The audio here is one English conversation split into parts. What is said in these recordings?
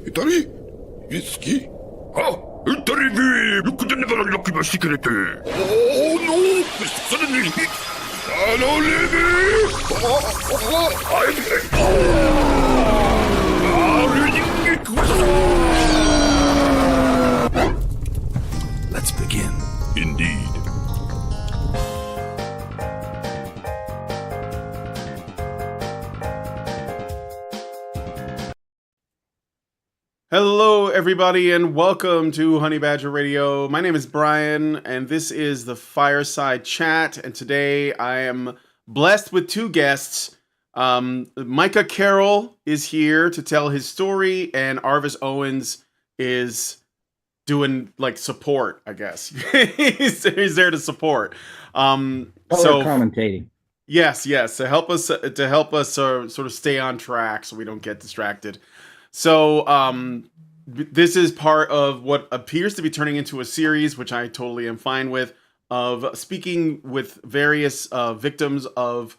Italy? Whiskey? Ah, Italy beer! You could never unlock my secret. Oh no! Suddenly, hello, Libby! Let's begin. Indeed. Hello, everybody, and welcome to Honey Badger Radio. My name is Brian, and this is the Fireside Chat. And today I am blessed with two guests. Micah Carroll is here to tell his story, and Arvis Owens is doing like support, I guess. he's there to support. Color commentating. Yes, to help us sort of stay on track so we don't get distracted. So, this is part of what appears to be turning into a series, which I totally am fine with, of speaking with various victims of,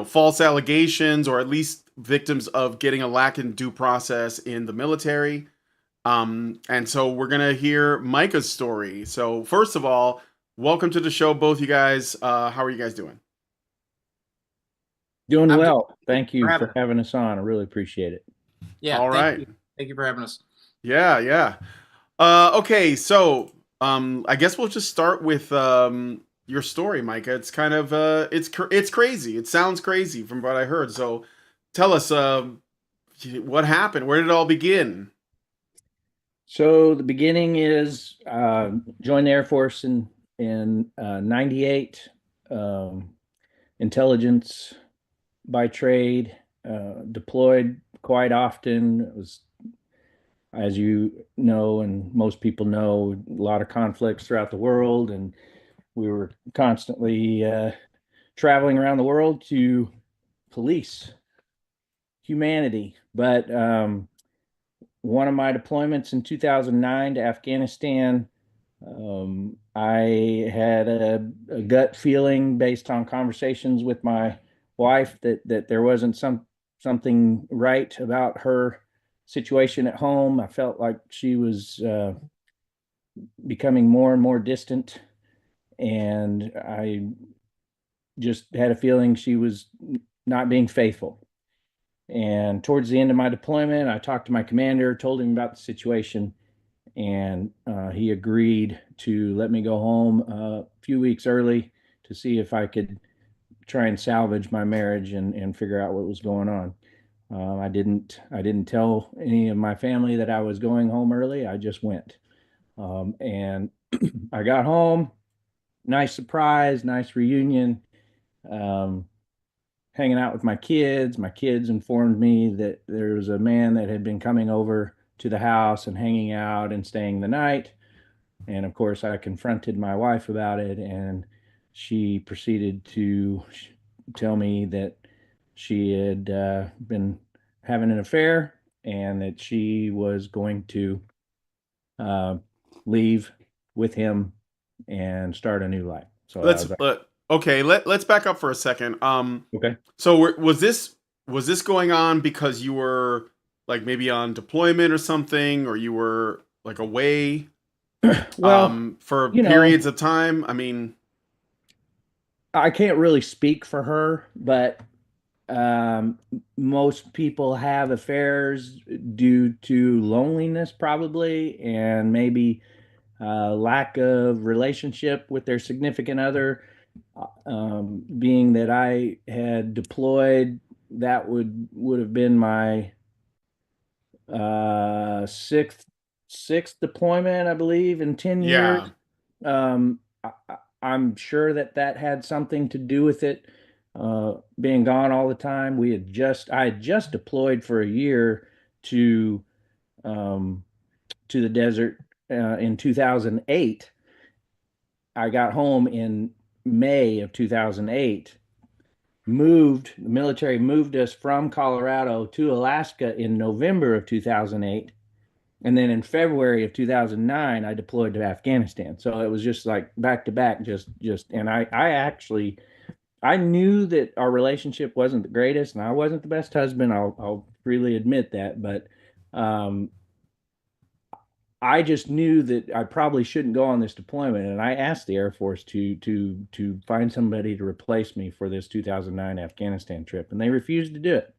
false allegations, or at least victims of getting a lack in due process in the military. And so we're going to hear Micah's story. So first of all, welcome to the show, both you guys. How are you guys doing? Doing well. Thank you for having us on. I really appreciate it. Yeah. All right. Thank you for having us. Yeah. Okay, so I guess we'll just start with your story, Micah. It's kind of it's crazy. It sounds crazy from what I heard. So tell us what happened. Where did it all begin? So the beginning is joined the Air Force in '98, intelligence by trade, deployed quite often. It was, as you know, and most people know, a lot of conflicts throughout the world, and we were constantly traveling around the world to police humanity. But one of my deployments in 2009 to Afghanistan, I had a gut feeling based on conversations with my wife that there wasn't something right about her situation at home. I felt like she was becoming more and more distant, and I just had a feeling she was not being faithful. And towards the end of my deployment, I talked to my commander, told him about the situation, and he agreed to let me go home a few weeks early to see if I could try and salvage my marriage and figure out what was going on. I didn't tell any of my family that I was going home early. I just went, and I got home. Nice surprise, nice reunion. Hanging out with my kids. My kids informed me that there was a man that had been coming over to the house and hanging out and staying the night. And of course, I confronted my wife about it, and she proceeded to tell me that she had been having an affair and that she was going to leave with him and start a new life. So let's back up for a second. Okay. So was this going on because you were like maybe on deployment or something, or you were like away for periods of time? I mean, I can't really speak for her, but most people have affairs due to loneliness, probably, and maybe lack of relationship with their significant other. Being that I had deployed, that would have been my sixth deployment, I believe, in 10 years. I'm sure that had something to do with it. Being gone all the time. I had just deployed for a year to the desert in 2008. I got home in May of 2008. The military moved us from Colorado to Alaska in November of 2008. And then in February of 2009, I deployed to Afghanistan. So it was just like back to back, and I knew that our relationship wasn't the greatest, and I wasn't the best husband. I'll freely admit that. But I just knew that I probably shouldn't go on this deployment, and I asked the Air Force to find somebody to replace me for this 2009 Afghanistan trip, and they refused to do it.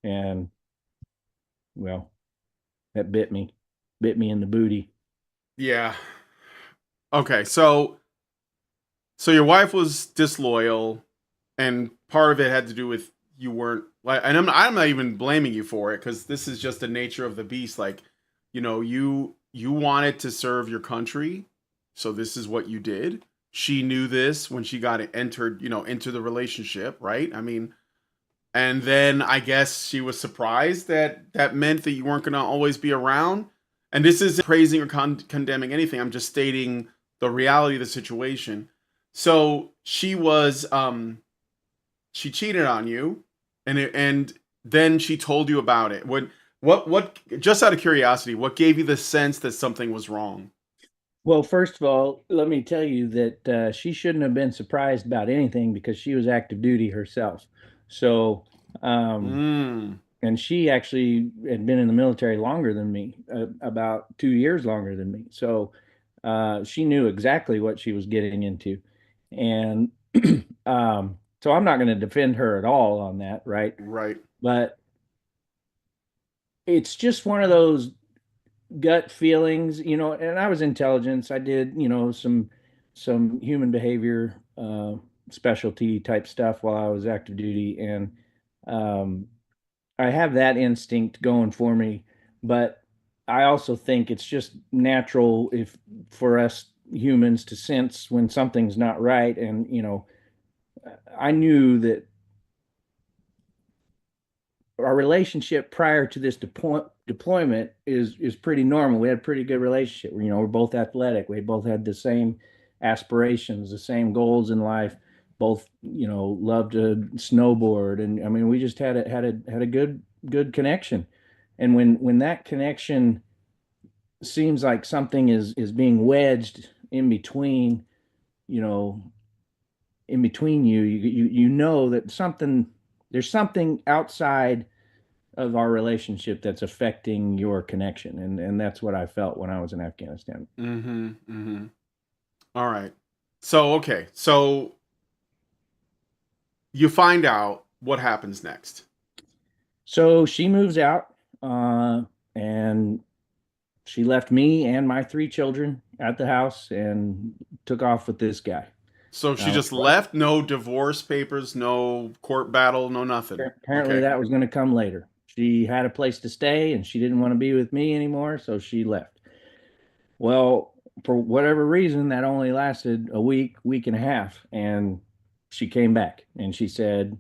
And well, that bit me in the booty. Yeah. Okay, so your wife was disloyal, and part of it had to do with you weren't like, and I'm not even blaming you for it because this is just the nature of the beast. Like, you wanted to serve your country, so this is what you did. She knew this when she got entered, into the relationship, right? I mean, and then I guess she was surprised that that meant that you weren't going to always be around. And this isn't praising or condemning anything. I'm just stating the reality of the situation. So she cheated on you, and then she told you about it. What? Just out of curiosity, what gave you the sense that something was wrong? Well, first of all, let me tell you that she shouldn't have been surprised about anything because she was active duty herself. So, um, Mm, and she actually had been in the military longer than me, about 2 years longer than me. So, she knew exactly what she was getting into. And so I'm not going to defend her at all on that, right? right. But it's just one of those gut feelings, and I was intelligence. I did, some human behavior specialty type stuff while I was active duty, and um, I have that instinct going for me. But I also think it's just natural if for us humans to sense when something's not right, and I knew that our relationship prior to this deployment is pretty normal. We had a pretty good relationship. We're both athletic. We both had the same aspirations, the same goals in life. Both, loved to snowboard, and I mean, we just had a good connection. And when that connection seems like something is being wedged in between, you know, in between you know that there's something outside of our relationship that's affecting your connection, and that's what I felt when I was in Afghanistan. Mm-hmm. Mm-hmm. All right. So okay. So you find out what happens next. So she moves out, and she left me and my three children at the house and took off with this guy. So she Now, just left, no divorce papers, no court battle, no nothing. apparently Okay. that was going to come later. She had a place to stay and she didn't want to be with me anymore, so she left. Well, for whatever reason, that only lasted a week and a half, and she came back and she said,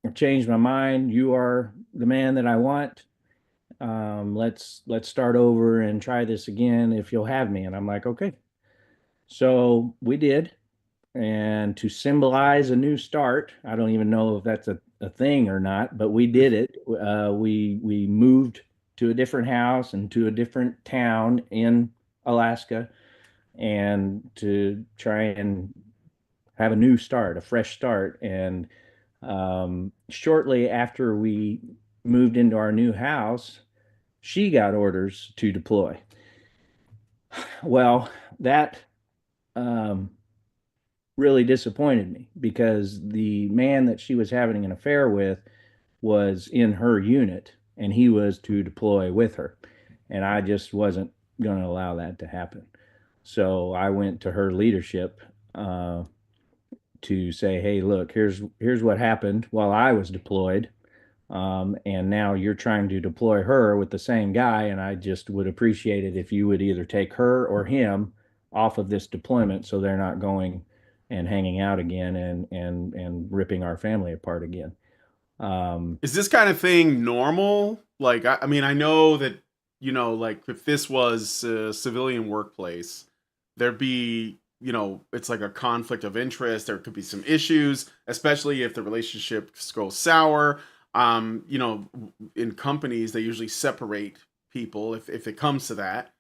"I've changed my mind. You are the man that I want. Let's start over and try this again if you'll have me." And I'm like, okay. So we did, and to symbolize a new start, I don't even know if that's a thing or not, but we did it. We moved to a different house and to a different town in Alaska, and to try and have a new start, a fresh start. And shortly after we moved into our new house, she got orders to deploy. Well, that um, really disappointed me because the man that she was having an affair with was in her unit and he was to deploy with her. And I just wasn't going to allow that to happen. So I went to her leadership to say, "Hey, look, here's what happened while I was deployed, and now you're trying to deploy her with the same guy, and I just would appreciate it if you would either take her or him off of this deployment so they're not going and hanging out again and ripping our family apart again." Um, Is this kind of thing normal? Like, I mean, I know that, like if this was a civilian workplace, there'd be, it's like a conflict of interest. There could be some issues, especially if the relationship goes sour. In companies, they usually separate people if it comes to that.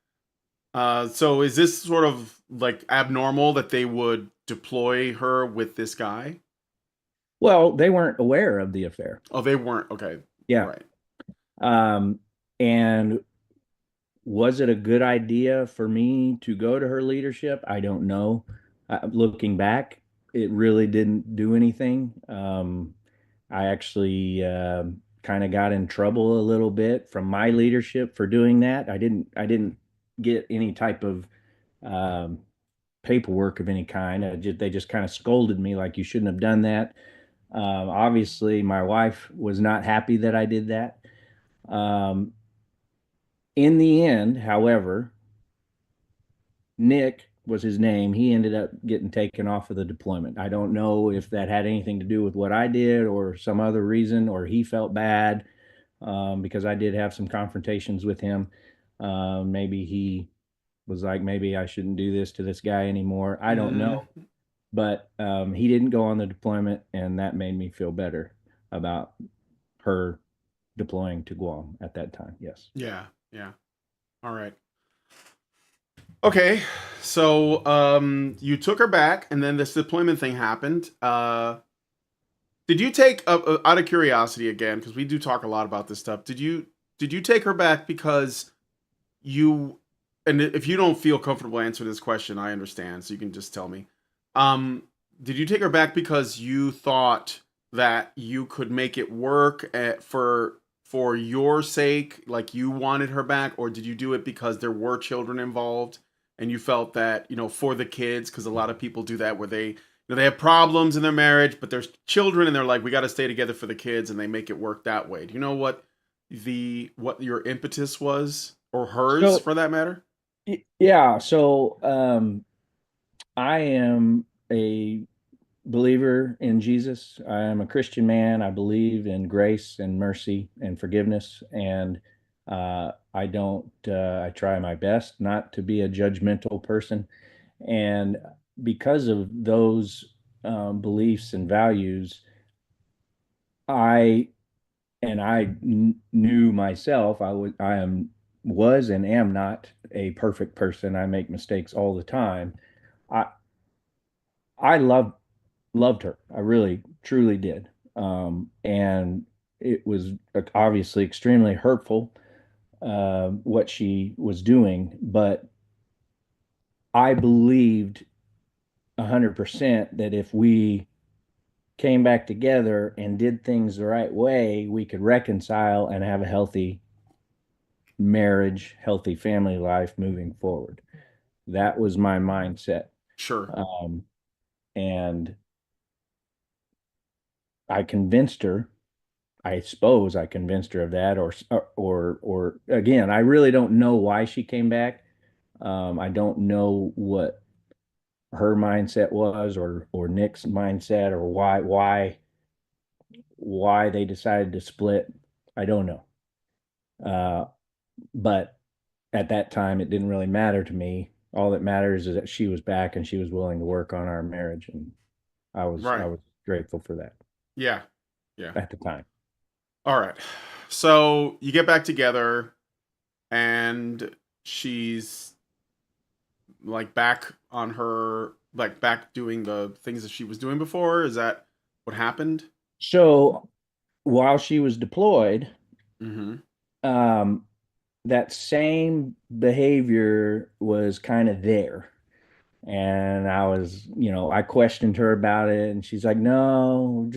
So is this sort of like abnormal that they would deploy her with this guy? well, they weren't aware of the affair. Oh, they weren't. Okay. Yeah. Right. And Was it a good idea for me to go to her leadership? I don't know. Looking back, it really didn't do anything. I actually kind of got in trouble a little bit from my leadership for doing that. I didn't get any type of um, paperwork of any kind. They just kind of scolded me like you shouldn't have done that. Obviously, my wife was not happy that I did that. Um, in the end, however, Nick was his name. He ended up getting taken off of the deployment. I don't know if that had anything to do with what I did or some other reason, or he felt bad because I did have some confrontations with him. Maybe he was like, maybe I shouldn't do this to this guy anymore. I don't Mm, know. But he didn't go on the deployment, and that made me feel better about her deploying to Guam at that time. Yes. yeah, yeah. All right. Okay. So you took her back, and then this deployment thing happened. Did you take out of curiosity again, because we do talk a lot about this stuff. Did you take her back because you, and if you don't feel comfortable answering this question, I understand, so you can just tell me. Um, did you take her back because you thought that you could make it work for your sake, like you wanted her back, or did you do it because there were children involved and you felt that, for the kids, because a lot of people do that where they have problems in their marriage, but there's children and they're like, we got to stay together for the kids, and they make it work that way. Do you know what your impetus was, or hers So for that matter? yeah, so I am a believer in Jesus. I am a Christian man. I believe in grace and mercy and forgiveness. And I don't, I try my best not to be a judgmental person. And because of those beliefs and values, I knew myself. Was and am not a perfect person. I make mistakes all the time. I I loved her. I really, truly did. And it was obviously extremely hurtful what she was doing, but I believed 100% that if we came back together and did things the right way, we could reconcile and have a healthy marriage, healthy family life moving forward. That was my mindset. Sure. Um, and I convinced her. I suppose I convinced her of that, or again, I really don't know why she came back. I don't know what her mindset was, or Nick's mindset, or why they decided to split. I don't know. Uh, but at that time, it didn't really matter to me. All that matters is that she was back and she was willing to work on our marriage, and I Right. was grateful for that Yeah. Yeah. at the time. All right. So you get back together, and she's like back on her, like back doing the things that she was doing before. Is that what happened? So while she was deployed, Mm-hmm. um, that same behavior was kind of there. And I questioned her about it, and she's like, no,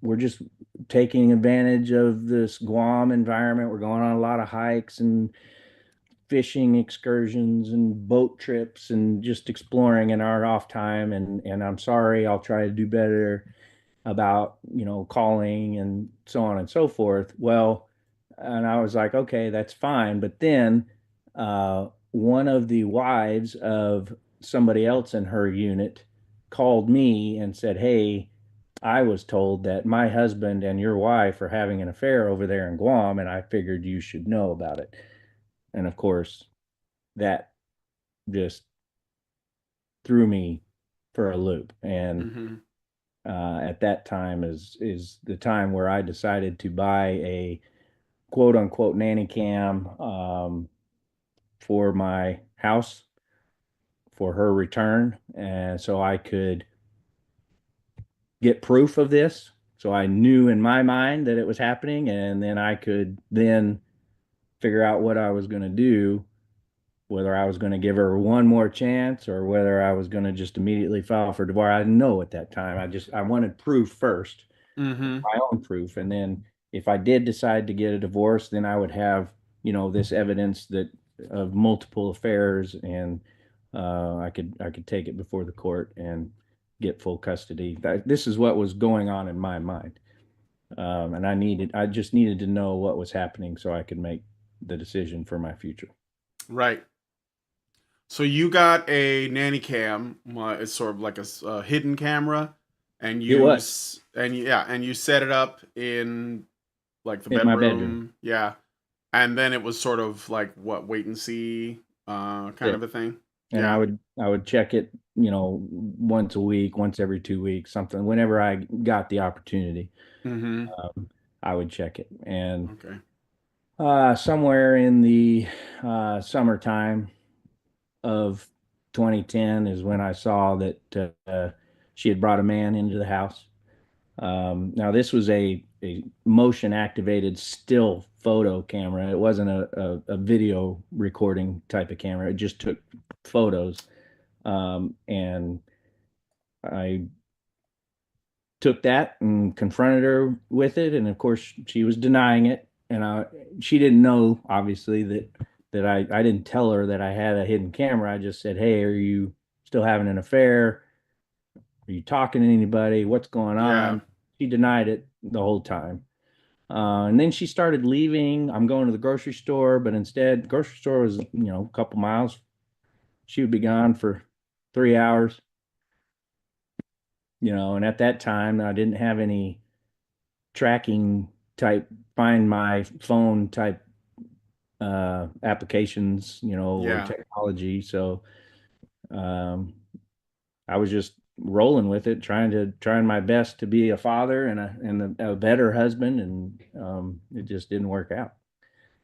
we're just taking advantage of this Guam environment. We're going on a lot of hikes and fishing excursions and boat trips and just exploring in our off time. And I'm sorry, I'll try to do better about calling and so on and so forth. Well, and I was like, okay, that's fine. But then one of the wives of somebody else in her unit called me and said, hey, I was told that my husband and your wife are having an affair over there in Guam, and I figured you should know about it. And of course, that just threw me for a loop. And Mm-hmm. at that time is the time where I decided to buy a quote unquote nanny cam for my house for her return, and so I could get proof of this. So I knew in my mind that it was happening, and then I could then figure out what I was going to do, whether I was going to give her one more chance or whether I was going to just immediately file for divorce. I didn't know at that time. I wanted proof first, Mm-hmm. my own proof. And then if I did decide to get a divorce, then I would have, this evidence that of multiple affairs, and I could take it before the court and get full custody. This is what was going on in my mind. And I just needed to know what was happening so I could make the decision for my future. Right. So you got a nanny cam. It's sort of like a hidden camera, and It was and you set it up in like the in my bedroom. bedroom. Yeah. And then it was sort of like what, wait and see kind Yeah. of a thing. And Yeah. I would check it, once a week, once every 2 weeks, something. Whenever I got the opportunity, Mm-hmm. I would check it. And Okay. somewhere in the summertime of 2010 is when I saw that she had brought a man into the house. Now, this was a motion activated still photo camera. It wasn't a video recording type of camera. It just took photos. And I took that and confronted her with it. And of course, she was denying it. And she didn't know, obviously, that I didn't tell her that I had a hidden camera. I just said, "Hey, are you still having an affair? Are you talking to anybody? What's going Yeah. on?" She denied it the whole time. And then she started leaving. I'm going to the grocery store, but instead, the grocery store was, a couple miles. She would be gone for 3 hours, and at that time, I didn't have any tracking type, find my phone type applications, or Yeah. technology. So um, I was just rolling with it, trying my best to be a father and a better husband, and it just didn't work out.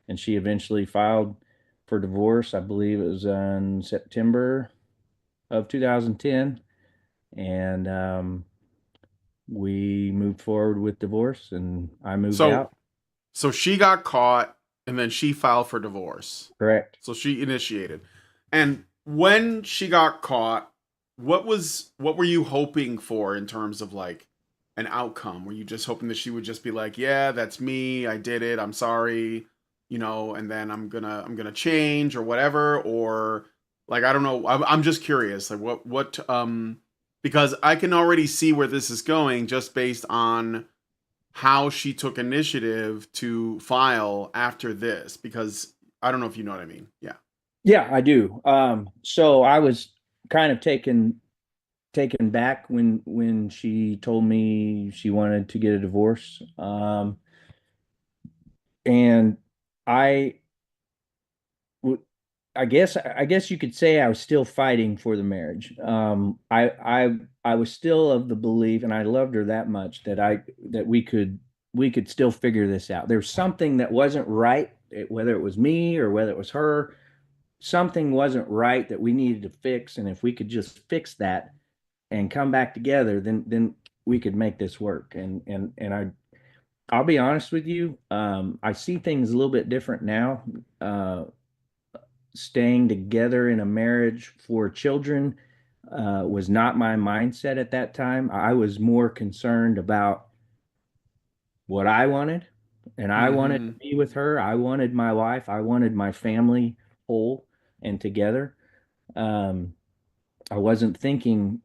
And she eventually filed for divorce. I believe it was in September of 2010, and we moved forward with divorce, and I moved So out. so she got caught and then she filed for divorce. Correct. So she initiated. And when she got caught, what were you hoping for in terms of like an outcome? Were you just hoping that she would just be like, "Yeah, that's me. I did it. I'm sorry." And then I'm gonna change or whatever, or like I don't know. I'm just curious. Like what because I can already see where this is going just based on how she took initiative to file after this, because I don't know if you know what I mean. Yeah. Yeah, I do. So I was kind of taken back when she told me she wanted to get a divorce. And I w- I guess you could say I was still fighting for the marriage. I was still of the belief, and I loved her that much that we could still figure this out. There's something that wasn't right, whether it was me or whether it was her. Something wasn't right that we needed to fix, and if we could just fix that and come back together, then we could make this work. And I'll be honest with you, I see things a little bit different now. Staying together in a marriage for children was not my mindset at that time. I was more concerned about what I wanted, and I wanted to Mm-hmm. be with her. I wanted my wife. I wanted my family whole and together. Um, I wasn't thinking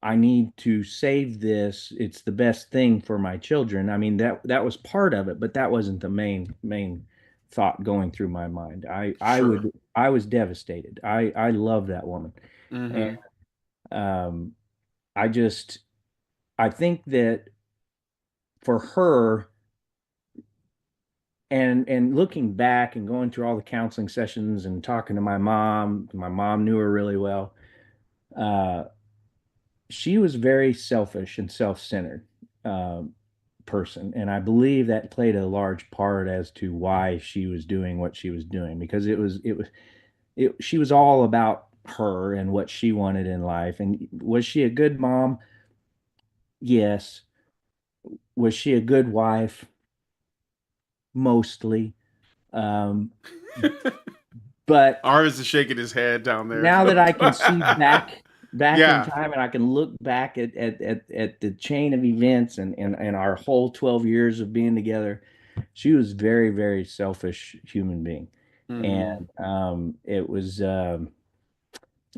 I need to save this. It's the best thing for my children. I mean, that was part of it, but that wasn't the main thought going through my mind. Sure. I was devastated. I love that woman. And Mm-hmm. um I just I think that for her, and looking back and going through all the counseling sessions and talking to my mom knew her really well. Uh she was very selfish and self-centered. Um person, and I believe that played a large part as to why she was doing what she was doing, because she was all about her and what she wanted in life. And was she a good mom? Yes. Was she a good wife? Mostly. Um, but Arvis is shaking his head down there. now that I can see back in Yeah. time, and I can look back at the chain of events and our whole 12 years of being together, she was very, very selfish human being. Mhm. And it was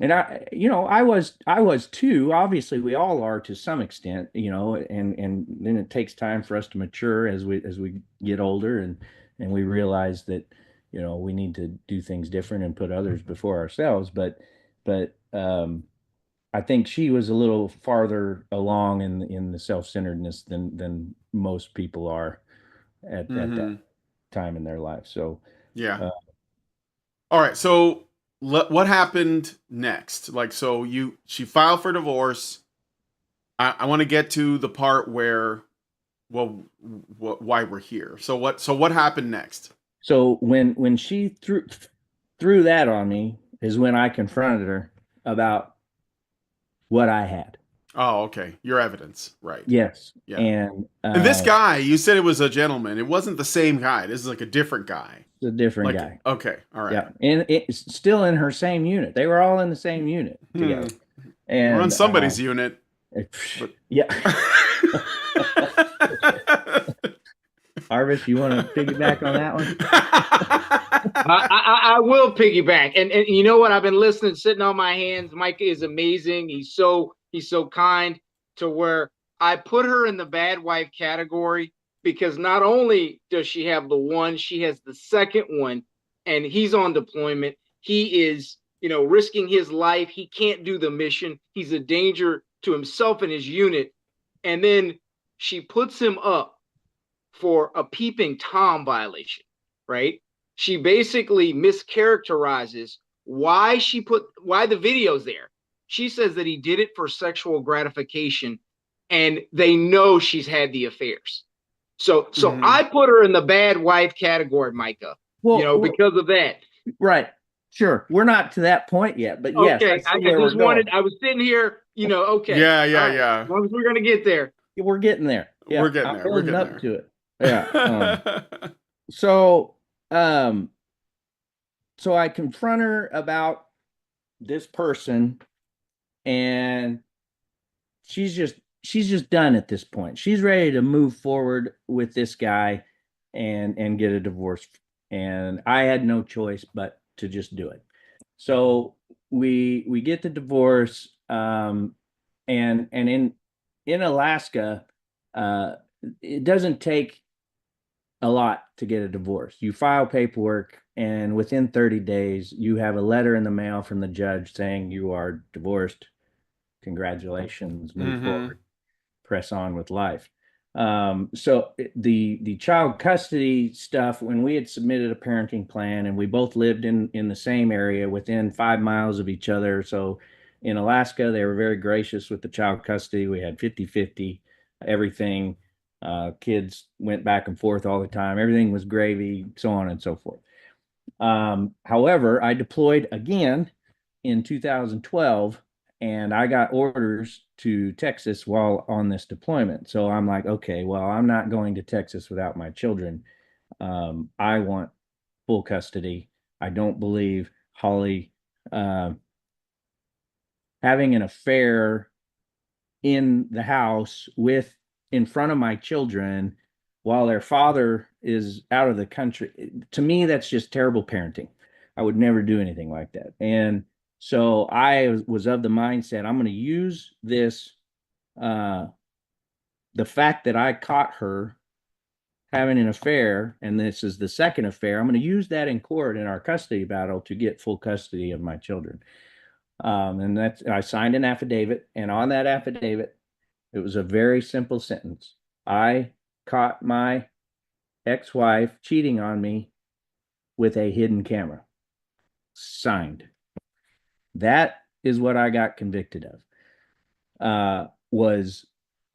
and I was too. Obviously, we all are to some extent, and then it takes time for us to mature as we get older, and we realize that, we need to do things different and put others before ourselves. But I think she was a little farther along in the self-centeredness than most people are at that Mhm. time in their life. So Yeah. uh, All right. So what happened next? Like, so she filed for divorce. I want to get to the part where, well, why we're here. So what happened next? so when she threw that on me is when I confronted her about what I had. Oh, okay. Your evidence, right? Yes. Yeah. And And this guy, you said it was a gentleman. It wasn't the same guy. This is like a different guy. a different Like, guy. okay, all right. Yeah. And it's still in her same unit. They were all in the same unit Hmm. together. We're on And somebody's unit, it- but yeah. Arvis, you want to piggyback on that one? I will piggyback, and you know what? I've been listening, sitting on my hands. Micah is amazing. He's so kind, to where I put her in the bad wife category, because not only does she have the one, she has the second one, and he's on deployment. He is, risking his life. He can't do the mission. He's a danger to himself and his unit. And then she puts him up for a peeping Tom violation, right? She basically mischaracterizes why the video's there. She says that he did it for sexual gratification, and they know she's had the affairs. So Mhm. I put her in the bad wife category, Micah. Well, Because of that. right. Sure. We're not to that point yet, but yes, I Okay, see I where we're just wanted. going. I was sitting here. Okay. Yeah, All right. yeah. As long as we're gonna get there. We're getting there. Yeah, We're getting I'm there. We're building getting up there. to it. Yeah. So, um, so I confront her about this person, and she's just done at this point. She's ready to move forward with this guy and get a divorce. And I had no choice but to just do it. So we get the divorce, and in Alaska, uh, it doesn't take a lot to get a divorce. You file paperwork, and within 30 days, you have a letter in the mail from the judge saying you are divorced. Congratulations, move Mhm. forward, press on with life. So the child custody stuff, when we had submitted a parenting plan and we both lived in the same area within 5 miles of each other. So in Alaska, they were very gracious with the child custody. We had 50-50, everything. Kids went back and forth all the time. Everything was gravy, so on and so forth. However, I deployed again in 2012, and I got orders to Texas while on this deployment. So I'm like, okay, well, I'm not going to Texas without my children. I want full custody. I don't believe Holly uh, having an affair in the house with in front of my children while their father is out of the country. To me, that's just terrible parenting. I would never do anything like that. And so I was of the mindset, I'm going to use this, uh, the fact that I caught her having an affair, and this is the second affair. I'm going to use that in court in our custody battle to get full custody of my children. And I signed an affidavit, and on that affidavit, it was a very simple sentence. I caught my ex-wife cheating on me with a hidden camera. Signed. That is what I got convicted of. Was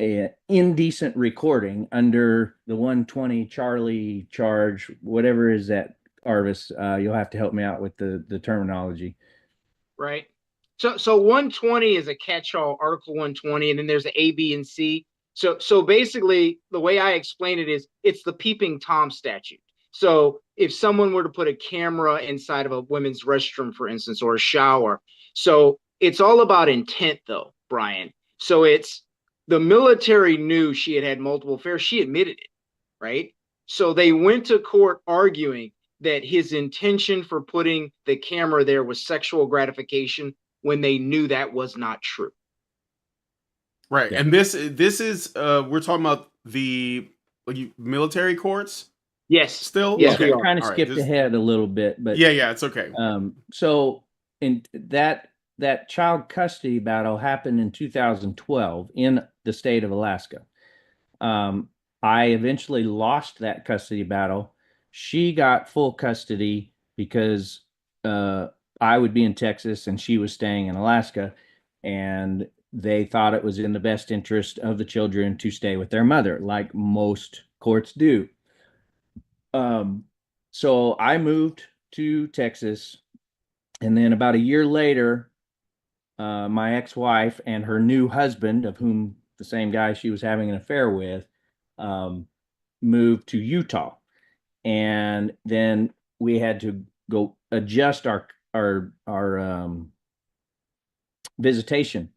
an indecent recording under the 120 Charlie charge, whatever is that, Arvis. You'll have to help me out with the terminology. Right. So 120 is a catch-all, Article 120, and then there's a B, and C. So basically, the way I explain it is, it's the peeping Tom statute. So if someone were to put a camera inside of a women's restroom, for instance, or a shower, so it's all about intent, though, Brian. So it's the military knew she had multiple affairs. She admitted it, right? So they went to court arguing that his intention for putting the camera there was sexual gratification when they knew that was not true. Right. Yeah. And this is we're talking about the military courts Yes. still? Yes, Okay. we are. Kind of All right, skipped ahead a little bit, but Yeah, it's okay. so in that child custody battle happened in 2012 in the state of Alaska. I eventually lost that custody battle. She got full custody because I would be in Texas and she was staying in Alaska, and they thought it was in the best interest of the children to stay with their mother, like most courts do. So I moved to Texas, and then about a year later, my ex-wife and her new husband, of whom the same guy she was having an affair with, moved to Utah, and then we had to go adjust our visitation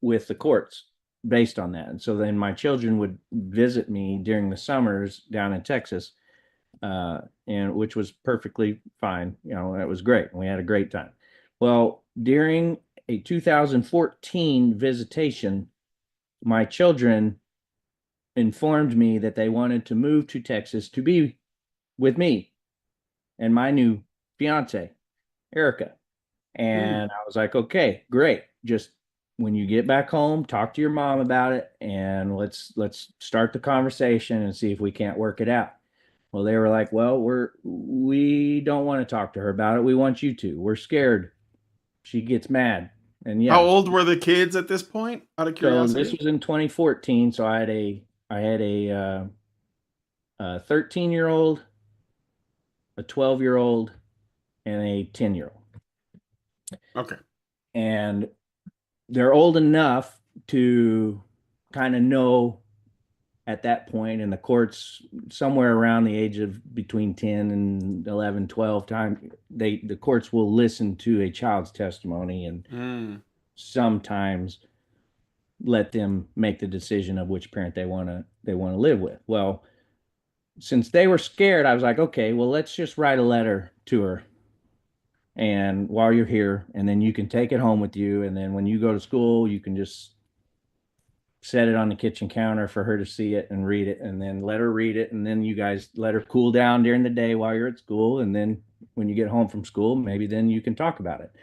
with the courts based on that. And so then my children would visit me during the summers down in Texas, and which was perfectly fine. You know, it was great. We had a great time. Well, during a 2014 visitation, my children informed me that they wanted to move to Texas to be with me and my new fiance, Erica. And I was like, okay, great. Just when you get back home, talk to your mom about it, and let's start the conversation and see if we can't work it out. Well, they were like, well, we don't want to talk to her about it. We want you to. We're scared. She gets mad. And yeah. How old were the kids at this point? Out of So curiosity. this was in 2014. So I had a 13-year-old, a 12-year-old, and a 10-year-old. Okay. And they're old enough to kind of know at that point, and the courts somewhere around the age of between 10 and 11, 12 time, the courts will listen to a child's testimony and sometimes let them make the decision of which parent they want to live with. Well, since they were scared, I was like, okay, well, let's just write a letter to her, and while you're here, and then you can take it home with you, and then when you go to school, you can just set it on the kitchen counter for her to see it and read it, and then let her read it, and then you guys let her cool down during the day while you're at school, and then when you get home from school, maybe then you can talk about it.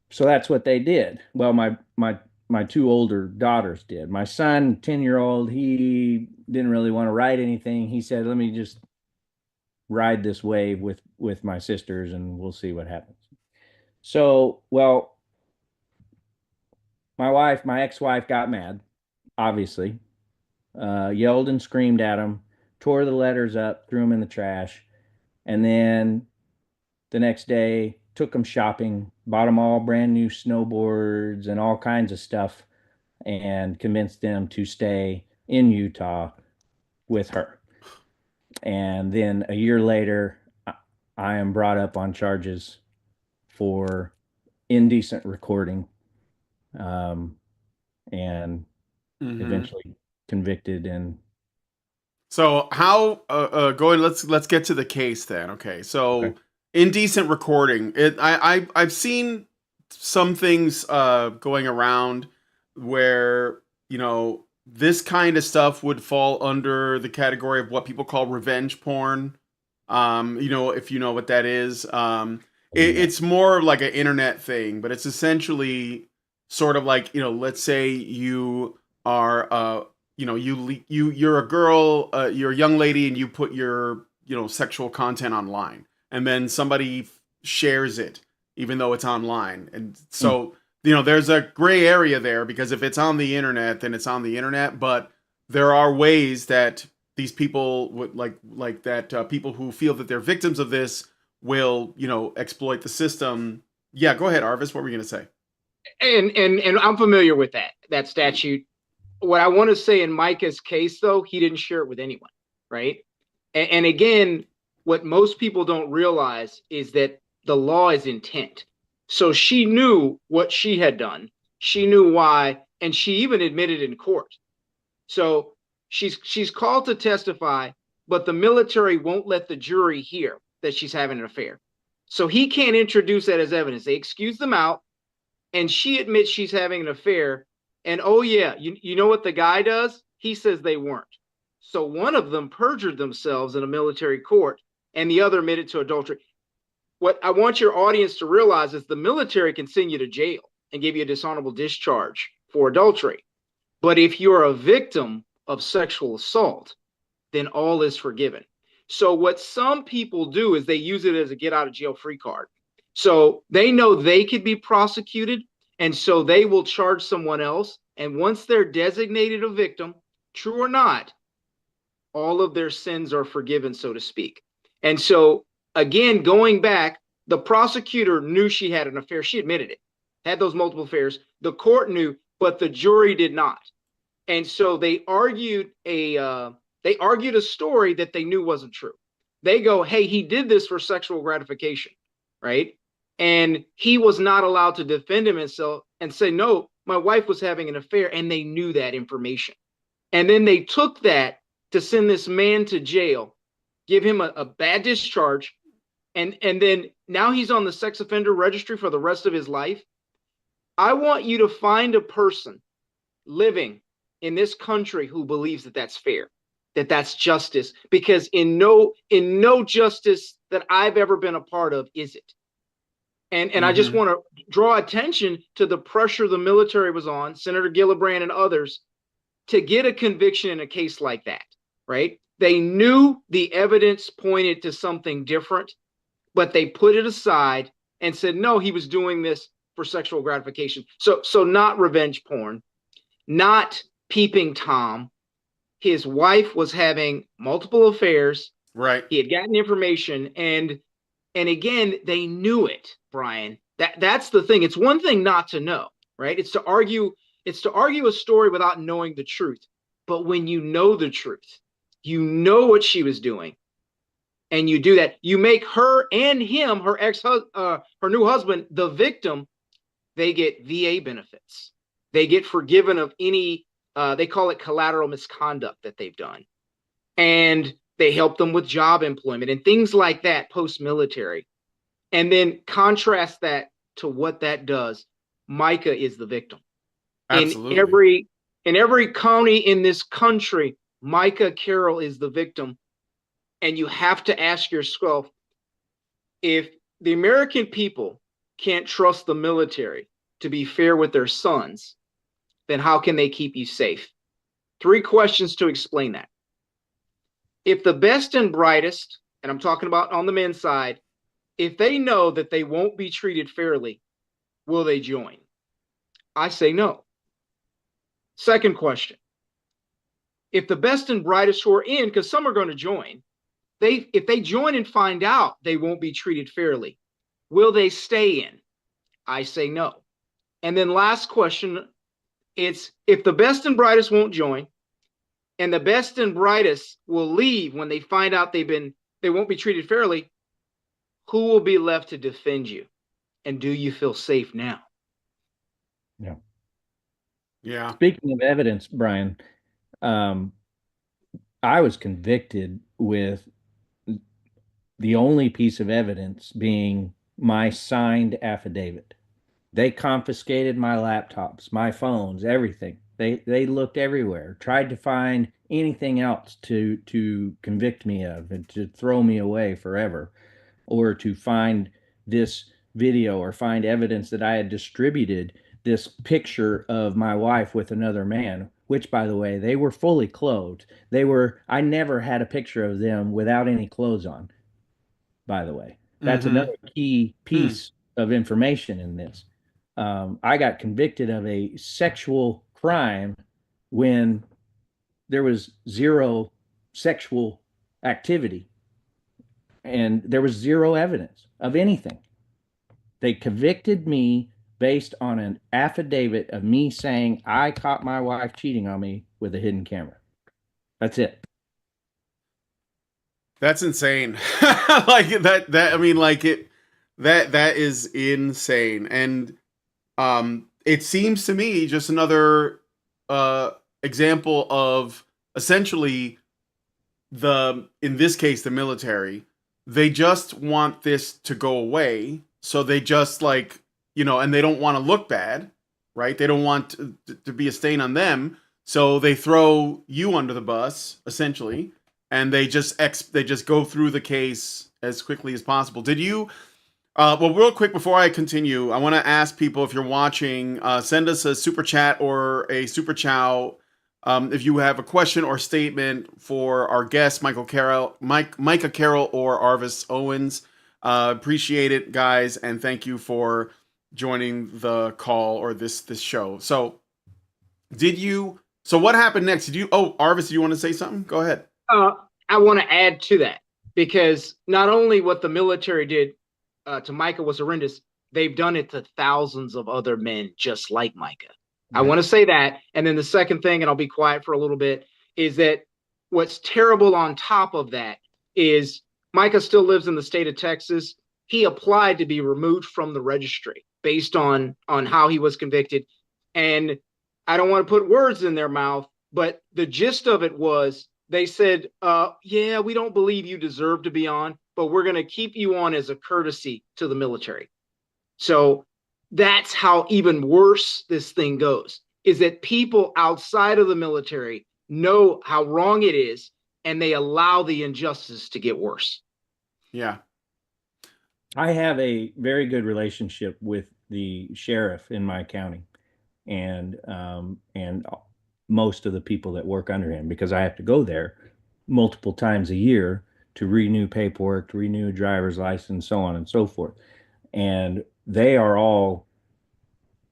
So that's what they did. Well, my two older daughters did. My son, 10-year-old, he didn't really want to write anything. He said, let me just ride this wave with my sisters and we'll see what happens. So, well, my ex-wife got mad, obviously, yelled and screamed at him, tore the letters up, threw them in the trash, and then the next day took them shopping, bought them all brand new snowboards and all kinds of stuff, and convinced them to stay in Utah with her. And then a year later, I am brought up on charges for indecent recording, and eventually convicted. And so how going, let's get to the case then. Okay. So Okay. Indecent recording. I've seen some things going around where, you know, this kind of stuff would fall under the category of what people call revenge porn. You know, if you know what that is. It's more like an internet thing, but it's essentially sort of like, you know, let's say you are you know, you're a girl, you're a young lady, and you put your, you know, sexual content online, and then somebody shares it even though it's online. And so you know, there's a gray area there, because if it's on the internet, then it's on the internet. But there are ways that these people would like that people who feel that they're victims of this will, you know, exploit the system. Yeah, go ahead, Arvis. What were you going to say? And I'm familiar with that statute. What I want to say in Micah's case, though, he didn't share it with anyone, right? And again, what most people don't realize is that the law is intent. So she knew what she had done. She knew why, and she even admitted in court. So she's called to testify, but the military won't let the jury hear that she's having an affair. So he can't introduce that as evidence. They excuse them out, and she admits she's having an affair. And oh yeah, you know what the guy does? He says they weren't. So one of them perjured themselves in a military court, and the other admitted to adultery. What I want your audience to realize is the military can send you to jail and give you a dishonorable discharge for adultery. But if you're a victim of sexual assault, then all is forgiven. So what some people do is they use it as a get out of jail free card. So they know they could be prosecuted, and so they will charge someone else. And once they're designated a victim, true or not, all of their sins are forgiven, so to speak. And so, again, going back, the prosecutor knew she had an affair. She admitted it, had those multiple affairs. The court knew, but the jury did not. And so they argued a story that they knew wasn't true. They go, hey, he did this for sexual gratification, right? And he was not allowed to defend himself and say, no, my wife was having an affair, and they knew that information. And then they took that to send this man to jail, give him a bad discharge, and then now he's on the sex offender registry for the rest of his life. I want you to find a person living in this country who believes that that's fair, that that's justice, because in no justice that I've ever been a part of is it. And I just want to draw attention to the pressure the military was on, Senator Gillibrand and others, to get a conviction in a case like that, right? They knew the evidence pointed to something different, but they put it aside and said, no, he was doing this for sexual gratification. So not revenge porn, not peeping Tom. His wife was having multiple affairs. Right. He had gotten information, and again, they knew it, Brian. That's the thing. It's one thing not to know, right? It's to argue a story without knowing the truth. But when you know the truth, you know what she was doing, and you do that, you make her and him, her new husband, the victim. They get VA benefits. They get forgiven of any, they call it collateral misconduct that they've done. And they help them with job employment and things like that post-military. And then contrast that to what that does. Micah is the victim. Absolutely. In every county in this country, Micah Carroll is the victim. And you have to ask yourself, if the American people can't trust the military to be fair with their sons, then how can they keep you safe? 3 questions to explain that. If the best and brightest, and I'm talking about on the men's side, if they know that they won't be treated fairly, will they join? I say no. Second question. If the best and brightest who are in, because some are going to join, if they join and find out they won't be treated fairly, will they stay in? I say no. And then last question, it's if the best and brightest won't join, and the best and brightest will leave when they find out they won't be treated fairly, who will be left to defend you? And do you feel safe now? Yeah. Yeah. Speaking of evidence, Brian, I was convicted with the only piece of evidence being my signed affidavit. They confiscated my laptops, my phones, everything. They looked everywhere, tried to find anything else to convict me of and to throw me away forever, or to find this video or find evidence that I had distributed this picture of my wife with another man, which, by the way, they were fully clothed. I never had a picture of them without any clothes on, by the way. That's another key piece of information in this. I got convicted of a sexual crime when there was zero sexual activity and there was zero evidence of anything. They convicted me based on an affidavit of me saying I caught my wife cheating on me with a hidden camera. That's it. That's insane. Like that I mean like it that is insane. And it seems to me just another example of essentially in this case the military, they just want this to go away, so they just like, and they don't want to look bad, right? They don't want to be a stain on them, so they throw you under the bus essentially, and they just go through the case as quickly as possible. Did you well, real quick before I continue, I want to ask people, if you're watching, send us a super chat or a super chow if you have a question or statement for our guest, Micah Carroll or Arvis Owens. Appreciate it, guys, and thank you for joining the call or this show. So, what happened next? Arvis, do you want to say something? Go ahead. I want to add to that, because not only what the military did to Micah was horrendous, they've done it to thousands of other men just like Micah. I want to say that. And then the second thing, and I'll be quiet for a little bit, is that what's terrible on top of that is Micah still lives in the state of Texas. He applied to be removed from the registry based on how he was convicted. And I don't want to put words in their mouth, but the gist of it was they said, yeah, we don't believe you deserve to be on, but we're going to keep you on as a courtesy to the military. So that's how even worse this thing goes, is that people outside of the military know how wrong it is, and they allow the injustice to get worse. Yeah. I have a very good relationship with the sheriff in my county, and most of the people that work under him, because I have to go there multiple times a year to renew paperwork, to renew a driver's license, so on and so forth. And they are all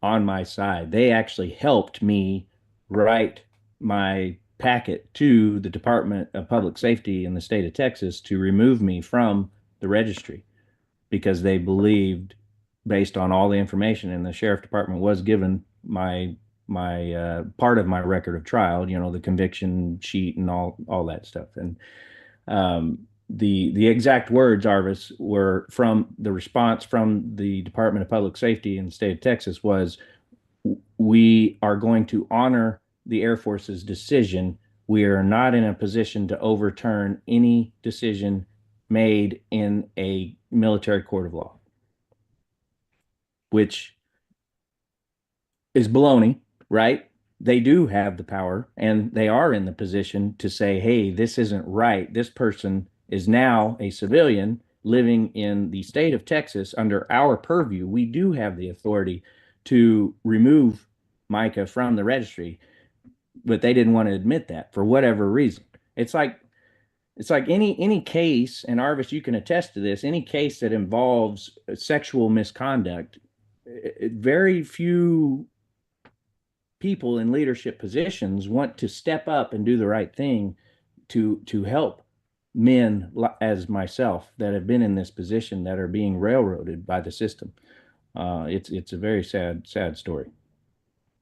on my side. They actually helped me write my packet to the Department of Public Safety in the state of Texas to remove me from the registry, because they believed, based on all the information, and the sheriff department was given my part of my record of trial, the conviction sheet and all that stuff. And the exact words, Arvis, were from the response from the Department of Public Safety in the state of Texas was, we are going to honor the Air Force's decision. We are not in a position to overturn any decision made in a military court of law, which is baloney, right? They do have the power, and they are in the position to say, hey, this isn't right. This person is now a civilian living in the state of Texas under our purview. We do have the authority to remove Micah from the registry, but they didn't want to admit that for whatever reason. It's like any case, and Arvis, you can attest to this, any case that involves sexual misconduct, very few people in leadership positions want to step up and do the right thing to help men as myself that have been in this position, that are being railroaded by the system. It's a very sad story.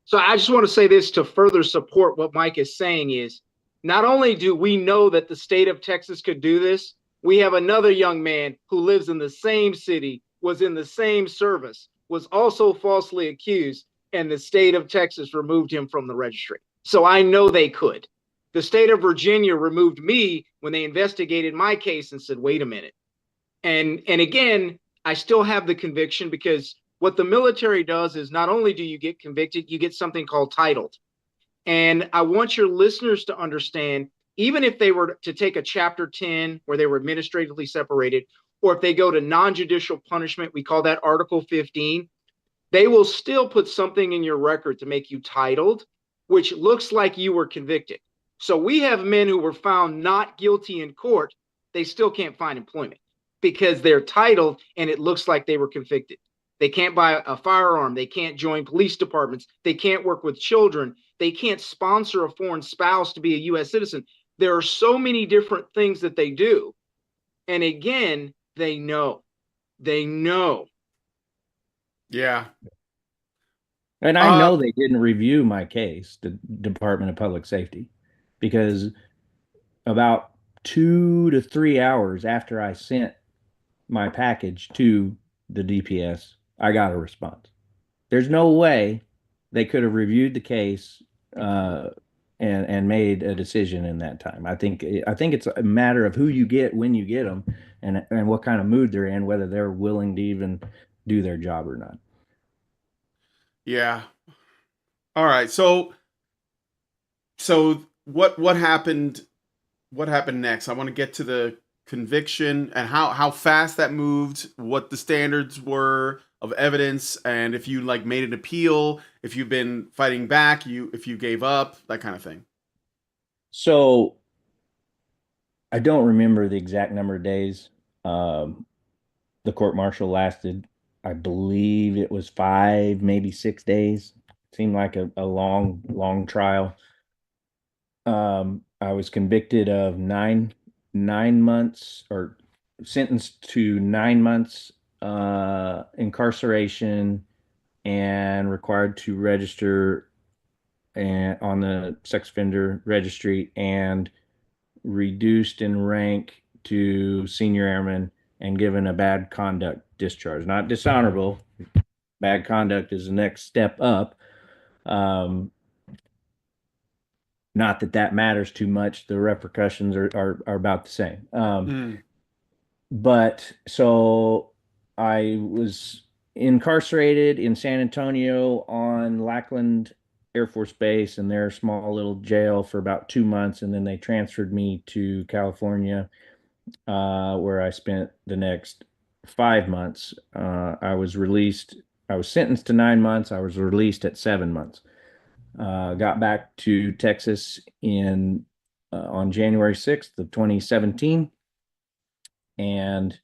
So I just want to say this to further support what Mike is saying is, not only do we know that the state of Texas could do this, we have another young man who lives in the same city, was in the same service, was also falsely accused, and the state of Texas removed him from the registry. So I know they could. The state of Virginia removed me when they investigated my case and said, wait a minute. And again, I still have the conviction, because what the military does is, not only do you get convicted, you get something called titled. And I want your listeners to understand, even if they were to take a Chapter 10 where they were administratively separated, or if they go to non-judicial punishment, we call that Article 15, they will still put something in your record to make you titled, which looks like you were convicted. So we have men who were found not guilty in court. They still can't find employment because they're titled and it looks like they were convicted. They can't buy a firearm. They can't join police departments. They can't work with children. They can't sponsor a foreign spouse to be a U.S. citizen. There are so many different things that they do. And again, they know. They know. Yeah. And I know they didn't review my case, the Department of Public Safety, because about 2 to 3 hours after I sent my package to the DPS, I got a response. There's no way they could have reviewed the case and made a decision in that time. I think it's a matter of who you get when you get them, and what kind of mood they're in, whether they're willing to even do their job or not. Yeah. All right. So what happened? What happened next? I want to get to the conviction and how fast that moved, what the standards were of evidence, and if you like made an appeal, if you've been fighting back, if you gave up, that kind of thing. So I don't remember the exact number of days. Um, the court martial lasted, I believe it was 5, maybe 6 days. Seemed like a long trial. I was convicted of nine months, or sentenced to 9 months incarceration, and required to register on the sex offender registry, and reduced in rank to senior airman and given a bad conduct discharge. Not dishonorable. Bad conduct is the next step up. Not that that matters too much. The repercussions are about the same. But so I was incarcerated in San Antonio on Lackland Air Force Base in their small little jail for about 2 months, and then they transferred me to California, where I spent the next 5 months. I was released. I was sentenced to 9 months. I was released at 7 months. Got back to Texas on January 6th of 2017, and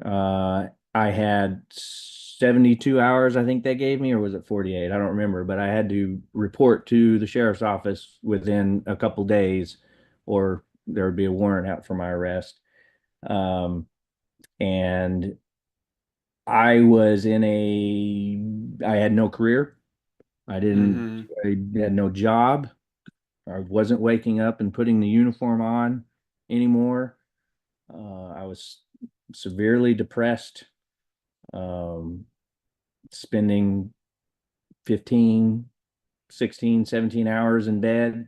I had 72 hours, I think they gave me, or was it 48? I don't remember, but I had to report to the sheriff's office within a couple days, or there would be a warrant out for my arrest. And I had no career. I had no job. I wasn't waking up and putting the uniform on anymore. I was severely depressed, spending 15, 16, 17 hours in bed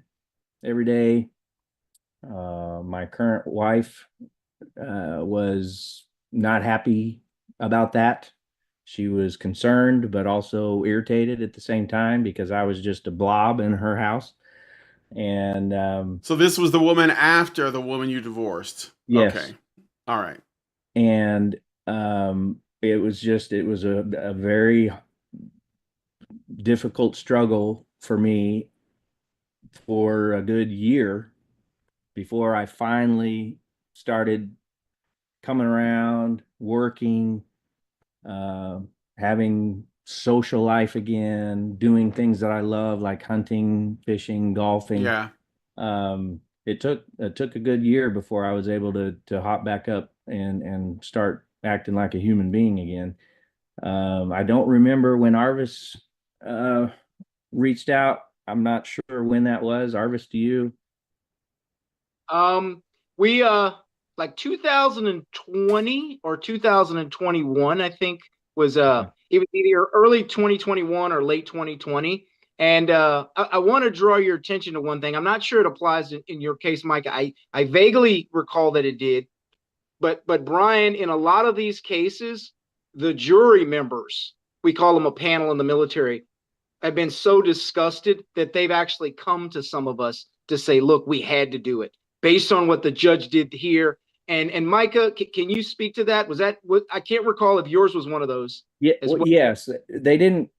every day. My current wife was not happy about that. She was concerned, but also irritated at the same time, because I was just a blob in her house. And so this was the woman after the woman you divorced. Yes. Okay. All right. And it was a very difficult struggle for me for a good year before I finally started coming around, working, having social life again, doing things that I love, like hunting, fishing, golfing. Yeah. It took a good year before I was able to hop back up and start acting like a human being again. I don't remember when Arvis reached out. I'm not sure when that was. Arvis, do you? We like 2020 or 2021, I think was it was either early 2021 or late 2020. And I want to draw your attention to one thing. I'm not sure it applies in your case, Mike. I vaguely recall that it did, but Brian, in a lot of these cases, the jury members, we call them a panel in the military, have been so disgusted that they've actually come to some of us to say, look, we had to do it based on what the judge did here. And Micah, can you speak to that? Was that what? I can't recall if yours was one of those. Yeah. Well, yes, they didn't.